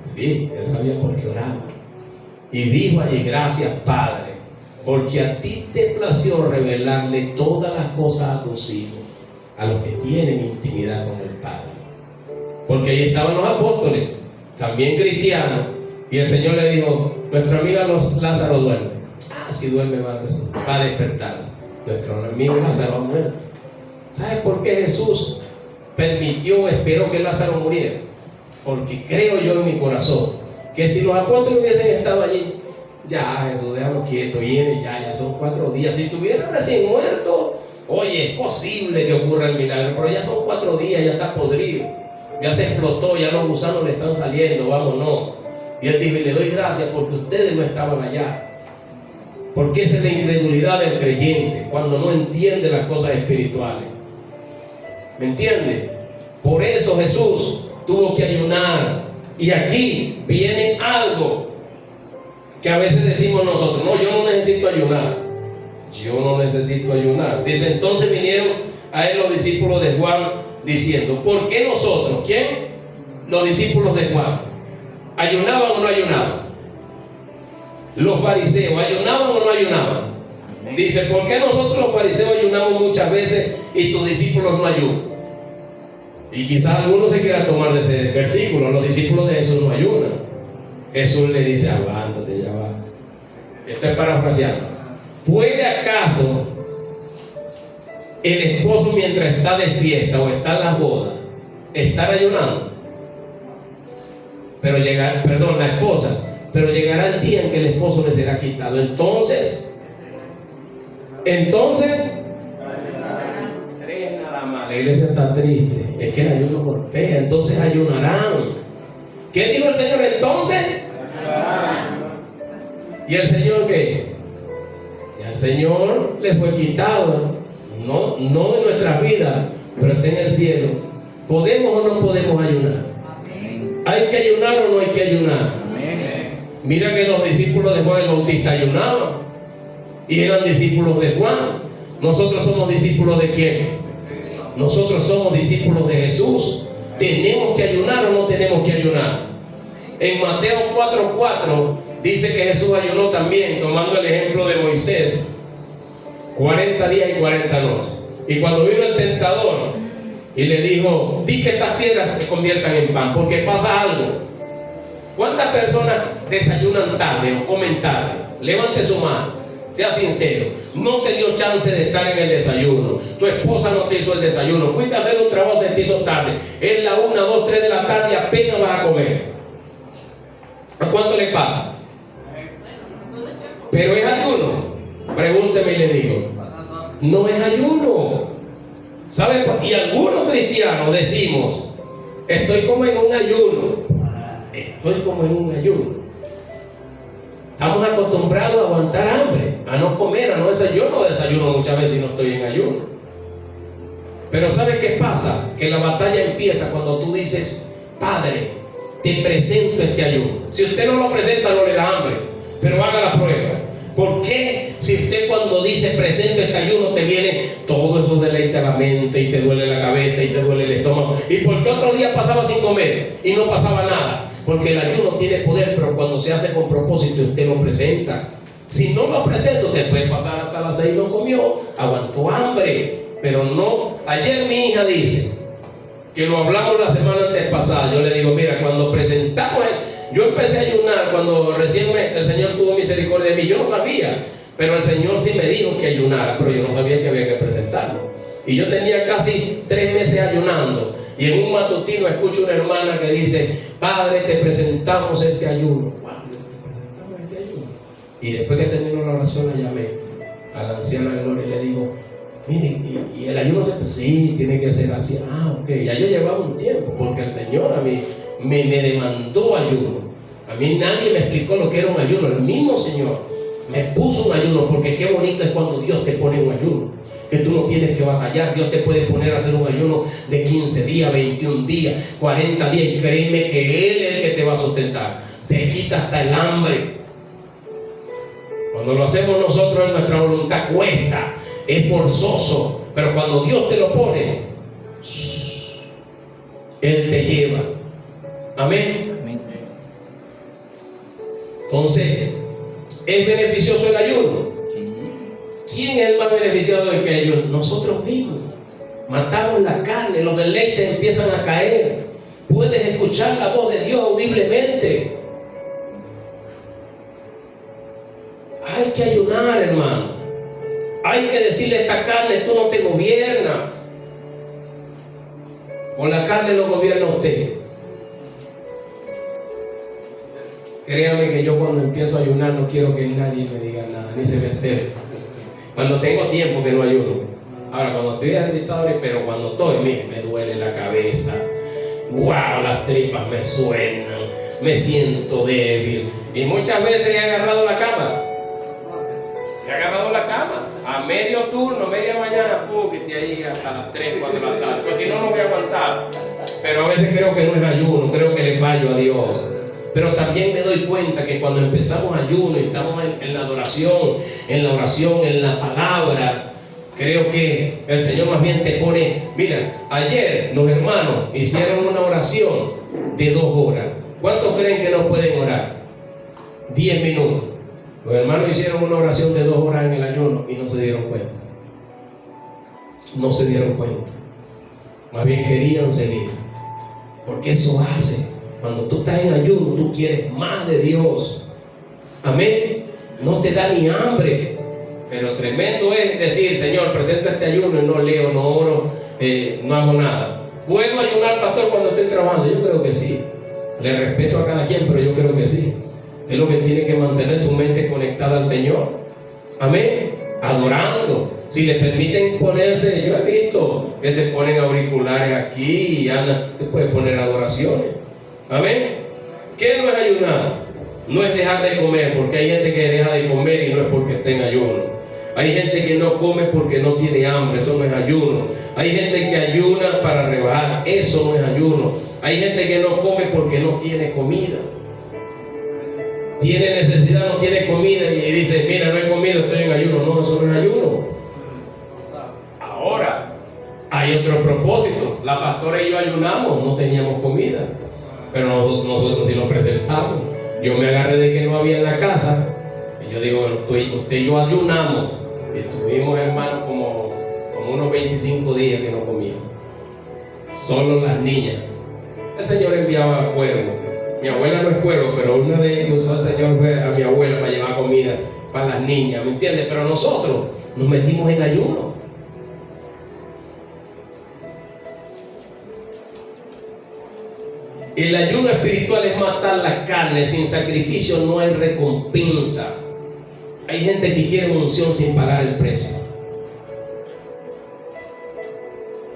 Sí, él sabía por qué oraba. Y dijo allí: gracias, Padre, porque a ti te plació revelarle todas las cosas a tus hijos, a los que tienen intimidad con el Padre. Porque ahí estaban los apóstoles, también cristianos, y el Señor le dijo: nuestro amigo Lázaro duerme. Ah, si duerme va a despertar. Nuestro amigo Lázaro ha muerto. ¿Sabes por qué Jesús esperó que Lázaro muriera? Porque creo yo en mi corazón que si los apóstoles hubiesen estado allí, ya Jesús, déjalo quieto, viene, ya son 4 días. Si estuviera recién muerto, oye, es posible que ocurra el milagro, pero ya son 4 días, ya está podrido, ya se explotó, ya los gusanos le están saliendo, vámonos. Y él dijo: y le doy gracias porque ustedes no estaban allá. Porque esa es la incredulidad del creyente, cuando no entiende las cosas espirituales. ¿Me entiende? Por eso Jesús tuvo que ayunar. Y aquí viene algo que a veces decimos nosotros: no, yo no necesito ayunar. Yo no necesito ayunar. Dice: entonces vinieron a él los discípulos de Juan diciendo: ¿por qué nosotros? ¿Quién? Los discípulos de Juan. ¿Ayunaban o no ayunaban? Los fariseos, ¿ayunaban o no ayunaban? Dice: ¿por qué nosotros los fariseos ayunamos muchas veces y tus discípulos no ayunan? Y quizás algunos se quieran tomar de ese versículo: los discípulos de Jesús no ayunan. Jesús le dice: aguántate, ya va. Esto es parafraseando. ¿Puede acaso el esposo, mientras está de fiesta o está en las bodas, estar ayunando. Pero la esposa, pero llegará el día en que el esposo le será quitado. Entonces, tres nada más. La iglesia está triste. Es que el ayuno golpea. Entonces ayunarán. ¿Qué dijo el Señor entonces? ¿Y el Señor qué? Y al Señor le fue quitado. No de nuestras vidas, pero está en el cielo. ¿Podemos o no podemos ayunar? ¿Hay que ayunar o no hay que ayunar? Mira que los discípulos de Juan el Bautista ayunaban y eran discípulos de Juan. Nosotros somos discípulos de ¿quién? Nosotros somos discípulos de Jesús. ¿Tenemos que ayunar o no tenemos que ayunar? En Mateo 4:4 dice que Jesús ayunó también, tomando el ejemplo de Moisés, 40 días y 40 noches. Y cuando vino el tentador y le dijo, di que estas piedras se conviertan en pan, porque pasa algo. ¿Cuántas personas desayunan tarde o comen tarde? Levante su mano, sea sincero. No te dio chance de estar en el desayuno. Tu esposa no te hizo el desayuno. Fuiste a hacer un trabajo, se te hizo tarde. Es la 1, 2, 3 de la tarde y apenas vas a comer. ¿A cuánto le pasa? Pero es ayuno. Pregúnteme y le digo, no es ayuno. ¿Sabe? Y algunos cristianos decimos, estoy como en un ayuno. Estoy como en un ayuno. Estamos acostumbrados a aguantar hambre, a no comer, a no desayunar. Yo no desayuno muchas veces y no estoy en ayuno. Pero ¿sabe qué pasa? Que la batalla empieza cuando tú dices, Padre, te presento este ayuno. Si usted no lo presenta, no le da hambre, pero haga la prueba. ¿Por qué si usted cuando dice presento este ayuno te viene todo eso deleita la mente y te duele la cabeza y te duele el estómago? ¿Y por qué otro día pasaba sin comer y no pasaba nada? Porque el ayuno tiene poder, pero cuando se hace con propósito usted lo presenta. Si no lo presenta, usted puede pasar hasta las 6 y no comió, aguantó hambre, pero no. Ayer mi hija dice, que lo hablamos la semana antes pasada, yo le digo, mira, cuando presentamos yo empecé a ayunar cuando recién el Señor tuvo misericordia de mí. Yo no sabía, pero el Señor sí me dijo que ayunara, pero yo no sabía que había que presentarlo. Y yo tenía casi 3 meses ayunando. Y en un matutino escucho una hermana que dice, Padre, te presentamos este ayuno. Wow, te presentamos este ayuno. Y después que terminó la oración, la llamé a la anciana de Gloria y le digo, mire, y el ayuno sí, tiene que ser así. Ok, ya yo llevaba un tiempo, porque el Señor a mí me demandó ayuno. A mí nadie me explicó lo que era un ayuno. El mismo Señor me puso un ayuno, porque qué bonito es cuando Dios te pone un ayuno, que tú no tienes que batallar. Dios te puede poner a hacer un ayuno de 15 días, 21 días, 40 días, y créeme que Él es el que te va a sustentar. Te quita hasta el hambre. Cuando lo hacemos nosotros en nuestra voluntad cuesta, es forzoso, pero cuando Dios te lo pone, Él te lleva. Amén. Entonces, ¿es beneficioso el ayuno? Sí. ¿Quién es el más beneficiado de que ellos? Nosotros mismos. Matamos la carne, los deleites empiezan a caer. Puedes escuchar la voz de Dios audiblemente. Hay que ayunar, hermano. Hay que decirle a esta carne, tú no te gobiernas. O la carne lo gobierna usted. Créame que yo cuando empiezo a ayunar no quiero que nadie me diga nada, ni se me acerque. Cuando tengo tiempo que no ayuno. Ahora cuando estoy ejercitado, pero cuando estoy, mire, me duele la cabeza. Wow, las tripas me suenan, me siento débil. Y muchas veces he agarrado la cama. A medio turno, media mañana, que ahí hasta las 3, 4 de la tarde. Pues si no, no voy a aguantar. Pero a veces creo que no es ayuno, creo que le fallo a Dios. Pero también me doy cuenta que cuando empezamos ayuno y estamos en la adoración, en la oración, en la palabra, creo que el Señor más bien te pone. Mira, ayer los hermanos hicieron una oración de 2 horas. ¿Cuántos creen que no pueden orar? 10 minutos. Los hermanos hicieron una oración de 2 horas en el ayuno y no se dieron cuenta. No se dieron cuenta. Más bien querían seguir. Porque eso hace. Cuando tú estás en ayuno, tú quieres más de Dios. Amén. No te da ni hambre. Pero tremendo es decir, Señor, presenta este ayuno y no leo, no oro, no hago nada. ¿Puedo ayunar, pastor, cuando estoy trabajando? Yo creo que sí. Le respeto a cada quien, pero yo creo que sí. Es lo que tiene que mantener su mente conectada al Señor. Amén. Adorando. Si le permiten ponerse, yo he visto que se ponen auriculares aquí y andan, te pueden poner adoraciones. Amén. ¿Qué no es ayunar? No es dejar de comer, porque hay gente que deja de comer y no es porque esté en ayuno. Hay gente que no come porque no tiene hambre, eso no es ayuno. Hay gente que ayuna para rebajar, eso no es ayuno. Hay gente que no come porque no tiene comida. Tiene necesidad, no tiene comida y dice, mira, no he comido, estoy en ayuno. No, eso no es ayuno. Ahora, hay otro propósito. La pastora y yo ayunamos, no teníamos comida, pero nosotros sí lo presentamos. Yo me agarré de que no había en la casa y yo digo, bueno, usted y yo ayunamos. Y estuvimos, hermanos, como unos 25 días que no comíamos. Solo las niñas. El Señor enviaba cuervos. Mi abuela no es cuervo, pero una de ellas que usó el Señor fue a mi abuela para llevar comida para las niñas, ¿me entiendes? Pero nosotros nos metimos en ayuno. El ayuno espiritual es matar la carne. Sin sacrificio no hay recompensa. Hay gente que quiere unción sin pagar el precio.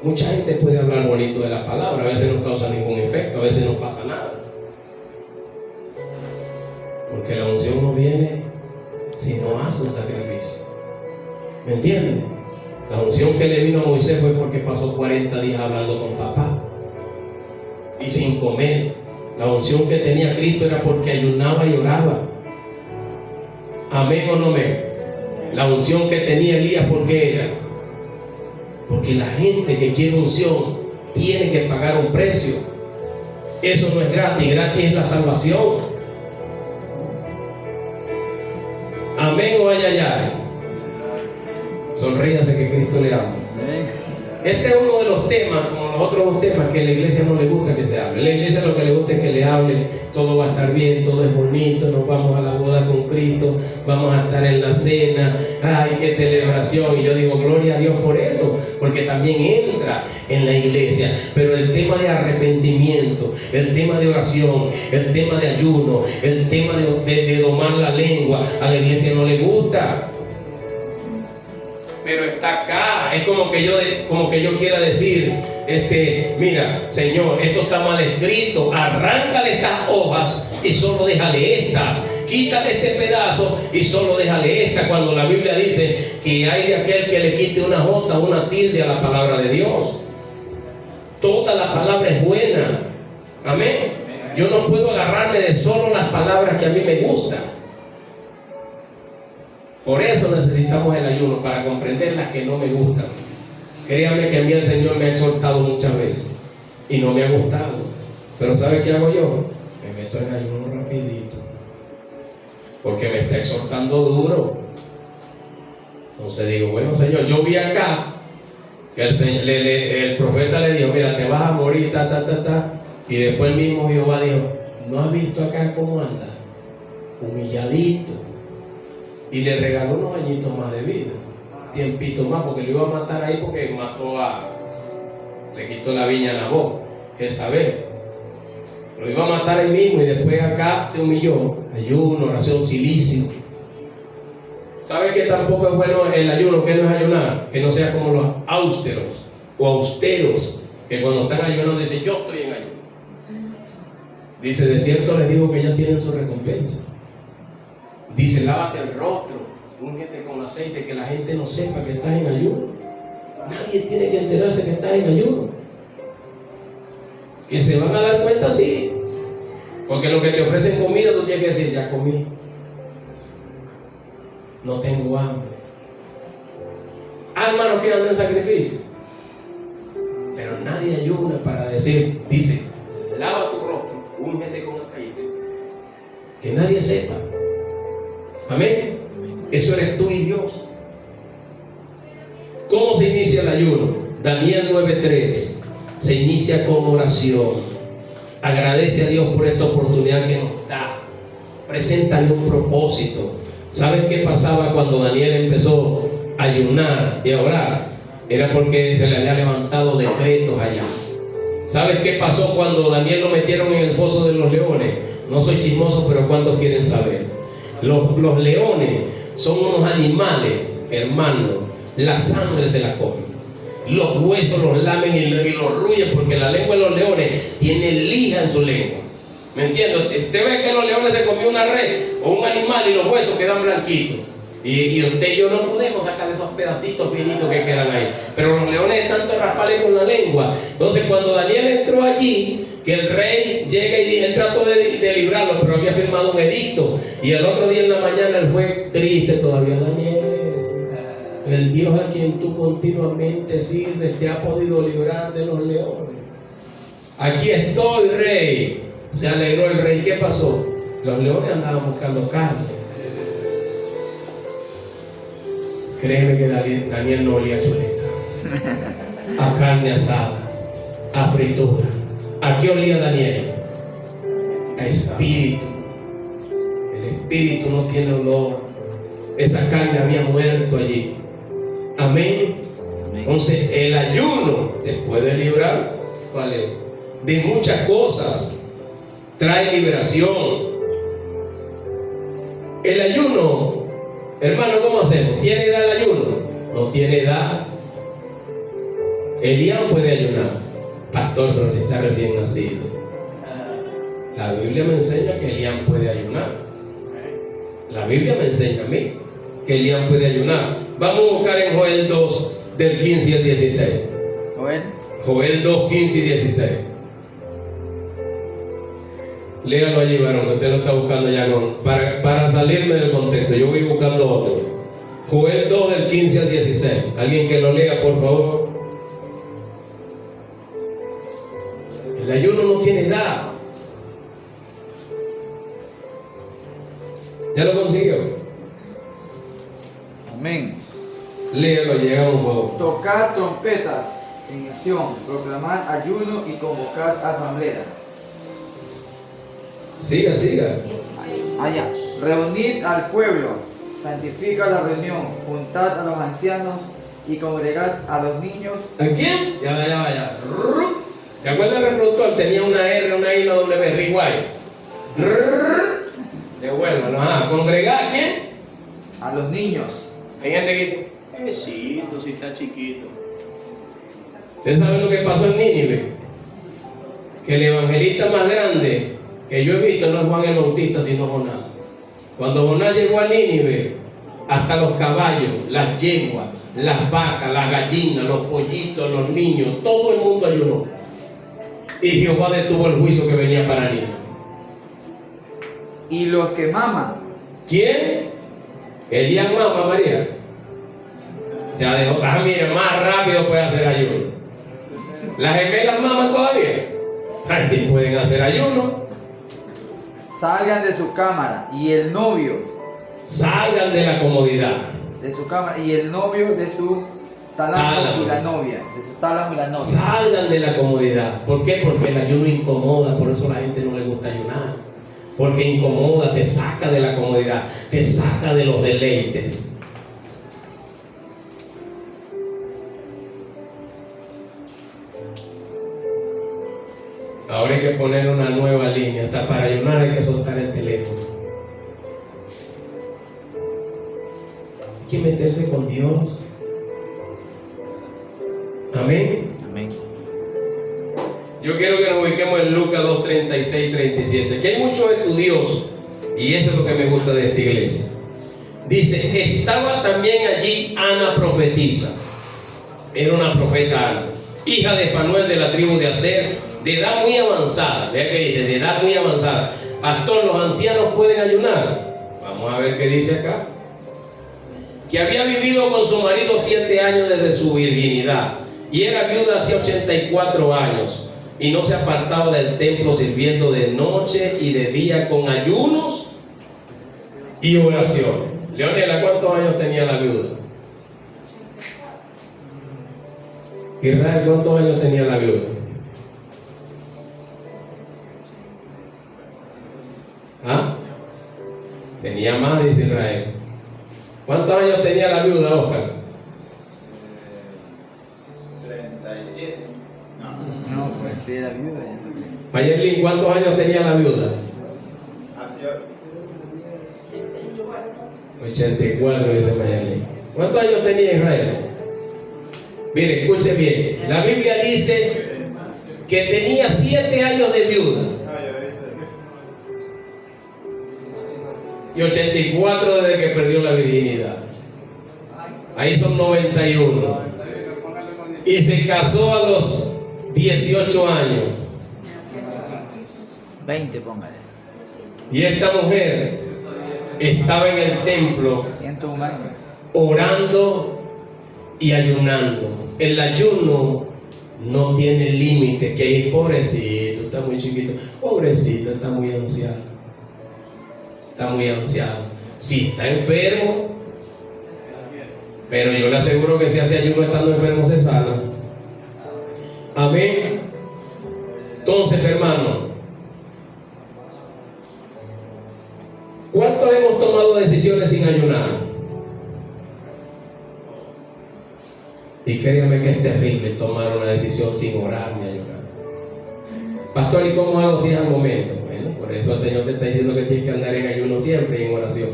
Mucha gente puede hablar bonito de la palabra, a veces no causa ningún efecto, a veces no pasa nada. Porque la unción no viene si no hace un sacrificio. ¿Me entiendes? La unción que le vino a Moisés fue porque pasó 40 días hablando con papá y sin comer. La unción que tenía Cristo era porque ayunaba y oraba. Amén o no amén. La unción que tenía Elías, ¿por qué era? Porque la gente que quiere unción tiene que pagar un precio. Eso no es gratis, gratis es la salvación. Amén o ay, ay, ay. Sonríase que Cristo le ama. Este es uno de los temas, como los otros dos temas, que a la iglesia no le gusta que se hable. A la iglesia lo que le gusta es que le hable, todo va a estar bien, todo es bonito, nos vamos a la boda con Cristo, vamos a estar en la cena, ay, qué celebración. Y yo digo, gloria a Dios por eso, porque también entra en la iglesia. Pero el tema de arrepentimiento, el tema de oración, el tema de ayuno, el tema de domar la lengua, a la iglesia no le gusta. Pero está acá. Es como que yo quiera decir, mira, Señor, esto está mal escrito, arráncale estas hojas y solo déjale estas, quítale este pedazo y solo déjale esta, cuando la Biblia dice que hay de aquel que le quite una jota, una tilde a la palabra de Dios. Toda la palabra es buena. Amén. Yo no puedo agarrarme de solo las palabras que a mí me gustan. Por eso necesitamos el ayuno, para comprender las que no me gustan. Créanme que a mí el Señor me ha exhortado muchas veces y no me ha gustado. Pero ¿sabe qué hago yo? Me meto en ayuno rapidito, porque me está exhortando duro. Entonces digo, bueno, Señor, yo vi acá que el profeta le dijo, mira, te vas a morir, y después el mismo Jehová dijo, ¿no has visto acá cómo anda? Humilladito. Y le regaló unos añitos más de vida, tiempito más, porque lo iba a matar ahí, porque le quitó la viña a Nabot, Jezabel. Lo iba a matar ahí mismo y después acá se humilló. Ayuno, oración, silicio. ¿Sabe que tampoco es bueno el ayuno? ¿Qué no es ayunar? Que no sea como los austeros o austeros, que cuando están ayunando dicen, yo estoy en ayuno. Dice, de cierto les digo que ya tienen su recompensa. Dice, lávate el rostro, úngete con aceite, que la gente no sepa que estás en ayuno. Nadie tiene que enterarse que estás en ayuno. Que se van a dar cuenta, sí. Porque lo que te ofrecen comida, tú tienes que decir, ya comí. No tengo hambre. Hermanos que andan en sacrificio. Pero nadie ayuna para decir, dice, lava tu rostro, úngete con aceite. Que nadie sepa. Amén. Eso eres tú y Dios. ¿Cómo se inicia el ayuno? Daniel 9:3. Se inicia con oración. Agradece a Dios por esta oportunidad que nos da. Preséntale un propósito. ¿Sabes qué pasaba cuando Daniel empezó a ayunar y a orar? Era porque se le había levantado decretos allá. ¿Sabes qué pasó cuando Daniel lo metieron en el foso de los leones? No soy chismoso, pero ¿cuántos quieren saber? Los leones son unos animales, hermanos, la sangre se la comen. Los huesos los lamen y los ruyen, porque la lengua de los leones tiene lija en su lengua. ¿Me entiendes? Usted ve que los leones se comió una res o un animal y los huesos quedan blanquitos. Y usted y yo no podemos sacar esos pedacitos finitos que quedan ahí. Pero los leones de tanto rasparle con la lengua. Entonces cuando Daniel entró allí, que el rey llega y él trató de librarlo, pero había firmado un edicto. Y el otro día en la mañana él fue triste todavía. Daniel, el Dios a quien tú continuamente sirves te ha podido librar de los leones. Aquí estoy, rey. Se alegró el rey. ¿Qué pasó? Los leones andaban buscando carne. Créeme que Daniel no olía a chuleta, a carne asada, a fritura. ¿A qué olía Daniel? A espíritu. El espíritu no tiene olor. Esa carne había muerto allí. Amén. Entonces el ayuno te puede librar, ¿vale?, de muchas cosas. Trae liberación. El ayuno, hermano, ¿cómo hacemos? ¿Tiene edad el ayuno? No tiene edad. Elián puede ayunar. Pastor, pero si está recién nacido. La Biblia me enseña que Elián puede ayunar. La Biblia me enseña a mí que Elián puede ayunar. Vamos a buscar en Joel 2, del 15 al 16. Joel 2, 15 y 16. Léalo allí, varón, que usted lo está buscando ya para salirme del contexto. Yo voy buscando otro. Joel 2, del 15 al 16. Alguien que lo lea, por favor. El ayuno no tiene edad. ¿Ya lo consiguió? Amén. Léalo, llegamos un poco. Tocad trompetas en Sión, proclamad ayuno y convocad asamblea. Siga. Allá. Reunid al pueblo, santifica la reunión, juntad a los ancianos y congregad a los niños. ¿A quién? Ya. ¿Te acuerdas el reproductor? Tenía una R, una I, una W, rewind. Devuélvalo. ¿Congregar a quién? A los niños. Hay gente que dice, sí, está chiquito. ¿Ustedes saben lo que pasó en Nínive? Que el evangelista más grande que yo he visto no es Juan el Bautista, sino Jonás. Cuando Jonás llegó a Nínive, hasta los caballos, las yeguas, las vacas, las gallinas, los pollitos, los niños, todo el mundo ayunó. Y Jehová detuvo el juicio que venía para Nínive. Y los que maman. ¿Quién? Elías mama, María. Ya dejó. Mira, más rápido puede hacer ayuno. Las gemelas maman todavía. Ay, pueden hacer ayuno. Salgan de su cámara y el novio. Salgan de la comodidad. De su cámara y el novio de su tálamo y la novia. De su tálamo y la novia. Salgan de la comodidad. ¿Por qué? Porque el ayuno incomoda. Por eso a la gente no le gusta ayunar. Porque incomoda, te saca de la comodidad, te saca de los deleites. Ahora hay que poner una nueva línea. Hasta para ayunar hay que soltar el teléfono. Hay que meterse con Dios. Amén. Amén. Yo quiero que nos ubiquemos en Lucas 2, 36, 37. Aquí hay muchos estudiosos y eso es lo que me gusta de esta iglesia. Dice, estaba también allí Ana profetisa. Era una profeta Ana, hija de Fanuel de la tribu de Aser, de edad muy avanzada. Vea que dice, de edad muy avanzada. Pastor, ¿los ancianos pueden ayunar? Vamos a ver qué dice acá. Que había vivido con su marido 7 años desde su virginidad y era viuda hacía 84 años. Y no se apartaba del templo sirviendo de noche y de día con ayunos y oraciones. Leonela, ¿cuántos años tenía la viuda? Israel, ¿cuántos años tenía la viuda? Tenía más, dice Israel. ¿Cuántos años tenía la viuda, Oscar? 37. No, Pues sí, era viuda. Mayerlin, ¿cuántos años tenía la viuda? 84, dice Mayerlin. ¿Cuántos años tenía Israel? Mire, escuche bien. La Biblia dice que tenía 7 años de viuda y 84 desde que perdió la virginidad. Ahí son 91. Y se casó a los 18 años. 20, póngale. Y esta mujer estaba en el templo 101 años. orando y ayunando. El ayuno no tiene límite. Que pobrecito, está muy chiquito. Pobrecito, está muy anciano. Está muy anciano. Sí, está enfermo. Pero yo le aseguro que si hace ayuno estando enfermo se sana. Amén. Entonces, hermano, ¿cuántos hemos tomado decisiones sin ayunar? Y créame que es terrible tomar una decisión sin orar ni ayunar. Pastor, ¿y cómo hago si es al momento? Bueno, por eso el Señor te está diciendo que tienes que andar en ayuno siempre y en oración,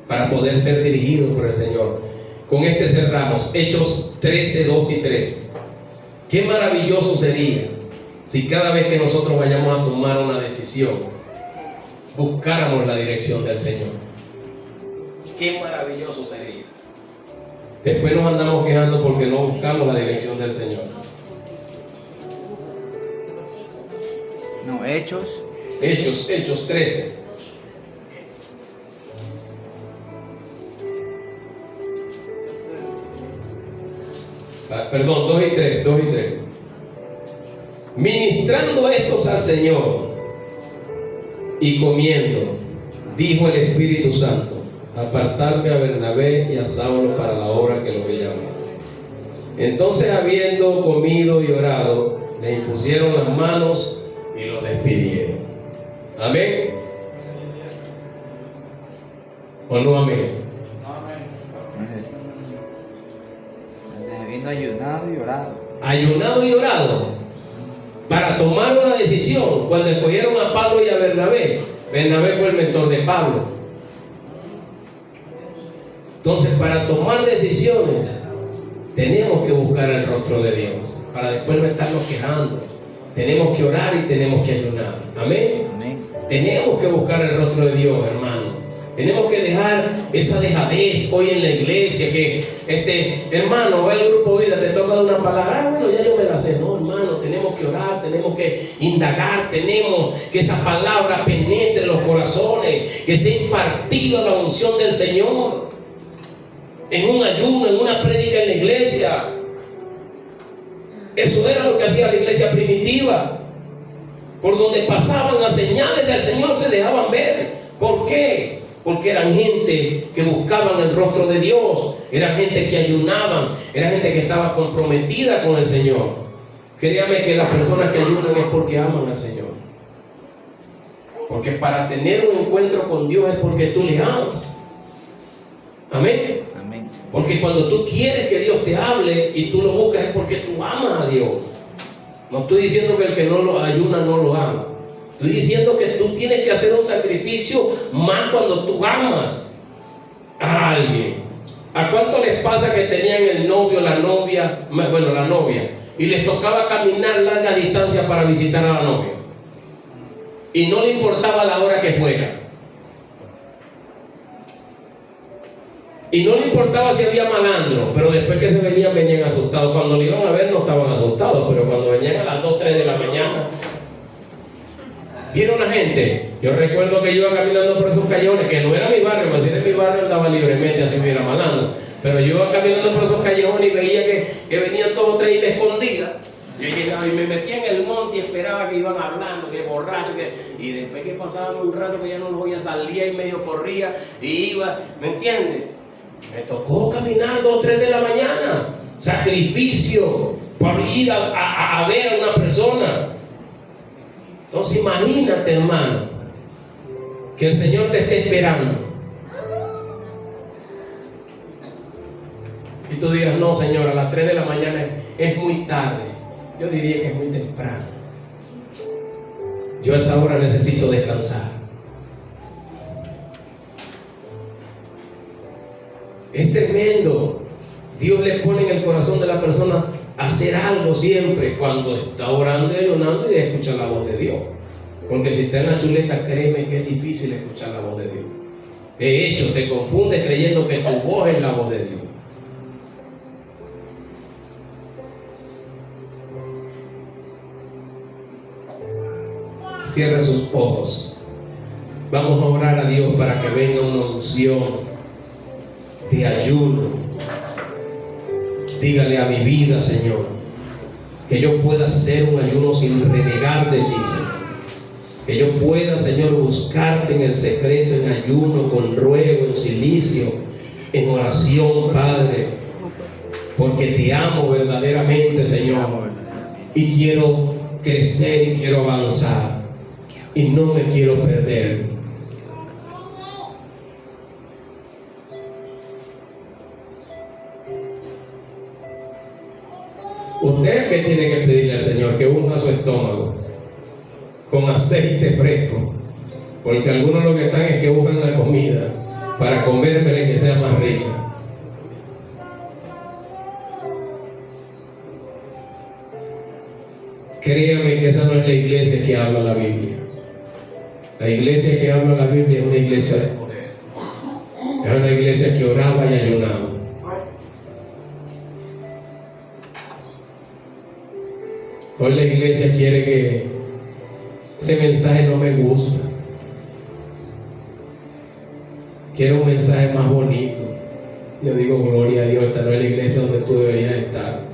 para poder ser dirigido por el Señor. Con este cerramos. Hechos 13, 2 y 3. Qué maravilloso sería si cada vez que nosotros vayamos a tomar una decisión buscáramos la dirección del Señor. Qué maravilloso sería. Después nos andamos quejando porque no buscamos la dirección del Señor. No, Hechos. Hechos 13. Perdón, 2 y 3. Ministrando estos al Señor y comiendo, dijo el Espíritu Santo: apartarme a Bernabé y a Saulo para la obra que los he llamado. Entonces, habiendo comido y orado, les impusieron las manos y los despidieron. Amén. ¿O no amén? Habiendo ayunado y orado. Ayunado y orado para tomar una decisión. Cuando escogieron a Pablo y a Bernabé, Bernabé fue el mentor de Pablo. Entonces, para tomar decisiones tenemos que buscar el rostro de Dios, para después no estarnos quejando. Tenemos que orar y tenemos que ayunar. Amén. Amén. Tenemos que buscar el rostro de Dios, hermano. Tenemos que dejar esa dejadez hoy en la iglesia, que hermano, va el grupo vida, te toca dar una palabra, bueno, ya yo me la sé. No, hermano, tenemos que orar, tenemos que indagar, tenemos que esa palabra penetre los corazones, que sea impartida la unción del Señor en un ayuno, en una prédica en la iglesia. Eso era lo que hacía la iglesia primitiva. Por donde pasaban las señales del Señor se dejaban ver. ¿Por qué? Porque eran gente que buscaban el rostro de Dios, eran gente que ayunaban, era gente que estaba comprometida con el Señor. Créame que las personas que ayunan es porque aman al Señor. Porque para tener un encuentro con Dios es porque tú le amas. Amén. Amén. Porque cuando tú quieres que Dios te hable y tú lo buscas es porque tú amas a Dios. No estoy diciendo que el que no lo ayuna no lo ama. Estoy diciendo que tú tienes que hacer un sacrificio más cuando tú amas a alguien. ¿A cuánto les pasa que tenían el novio, la novia, y les tocaba caminar largas distancias para visitar a la novia? Y no le importaba la hora que fuera. Y no le importaba si había malandro, pero después que se venían asustados. Cuando lo iban a ver no estaban asustados, pero cuando venían a las 2, 3 de la mañana, vieron a gente. Yo recuerdo que yo iba caminando por esos callejones, que no era mi barrio, mas si era mi barrio andaba libremente, así me iba malandro. Pero yo iba caminando por esos callejones y veía que venían 2 o 3 y me escondía. Yo llegaba y me metía en el monte y esperaba que iban hablando, que borracho, y después que pasaban un rato que ya no los oía, salía y medio corría y iba, ¿me entiendes? Me tocó caminar 2 o 3 de la mañana, sacrificio, para ir a ver a una persona. Entonces imagínate, hermano, que el Señor te esté esperando y tú digas: no, Señor, a las 3 de la mañana es muy tarde. Yo diría que es muy temprano. Yo a esa hora necesito descansar. Es tremendo. Dios le pone en el corazón de la persona hacer algo siempre cuando está orando y ayunando y de escuchar la voz de Dios. Porque si está en la chuleta, créeme que es difícil escuchar la voz de Dios. De hecho, te confundes creyendo que tu voz es la voz de Dios. Cierre sus ojos. Vamos a orar a Dios para que venga una unción de ayuno. Dígale a mi vida, Señor, que yo pueda hacer un ayuno sin renegar de ti, Señor. Que yo pueda, Señor, buscarte en el secreto, en ayuno, con ruego, en silicio, en oración, Padre, porque te amo verdaderamente, Señor, y quiero crecer y quiero avanzar y no me quiero perder. Usted que tiene que pedirle al Señor que unja su estómago con aceite fresco, porque algunos lo que están es que buscan la comida para comérmela y que sea más rica. Créame que esa no es la iglesia que habla la Biblia. La iglesia que habla la Biblia es una iglesia de poder. Es una iglesia que oraba y ayunaba. Hoy la iglesia quiere que ese mensaje no me gusta. Quiero un mensaje más bonito. Yo digo, gloria a Dios, esta no es la iglesia donde tú deberías estar.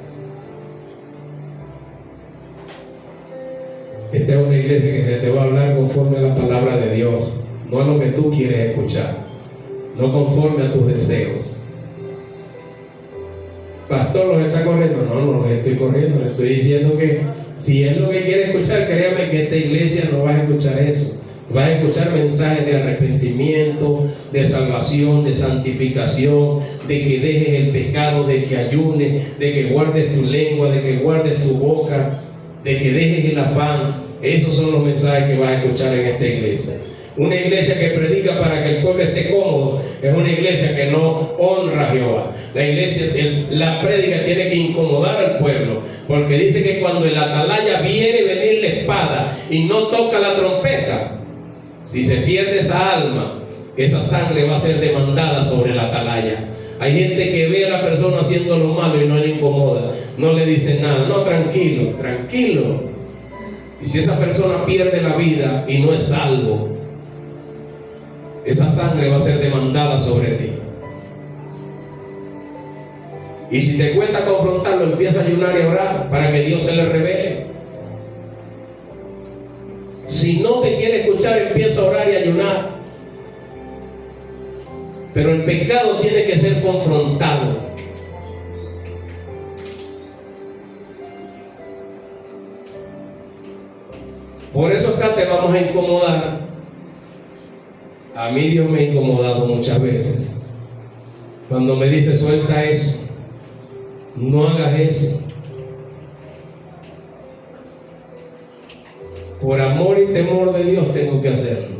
Esta es una iglesia que se te va a hablar conforme a la palabra de Dios, no a lo que tú quieres escuchar, no conforme a tus deseos. Pastor, ¿los está corriendo? No los estoy corriendo, le estoy diciendo que si es lo que quiere escuchar, créame que esta iglesia no va a escuchar eso. Va a escuchar mensajes de arrepentimiento, de salvación, de santificación, de que dejes el pecado, de que ayunes, de que guardes tu lengua, de que guardes tu boca, de que dejes el afán. Esos son los mensajes que vas a escuchar en esta iglesia. Una iglesia que predica para que el pueblo esté cómodo es una iglesia que no honra a Jehová. La iglesia, la prédica tiene que incomodar al pueblo, porque dice que cuando el atalaya viene venir la espada y no toca la trompeta, si se pierde esa alma, esa sangre va a ser demandada sobre la atalaya. Hay gente que ve a la persona haciendo lo malo y no le incomoda, no le dice nada. No, tranquilo, tranquilo. Y si esa persona pierde la vida y no es salvo, esa sangre va a ser demandada sobre ti. Y si te cuesta confrontarlo, empieza a ayunar y a orar para que Dios se le revele. Si no te quiere escuchar, empieza a orar y a ayunar. Pero el pecado tiene que ser confrontado. Por eso acá te vamos a incomodar. A mí Dios me ha incomodado muchas veces. Cuando me dice suelta eso, no hagas eso. Por amor y temor de Dios tengo que hacerlo.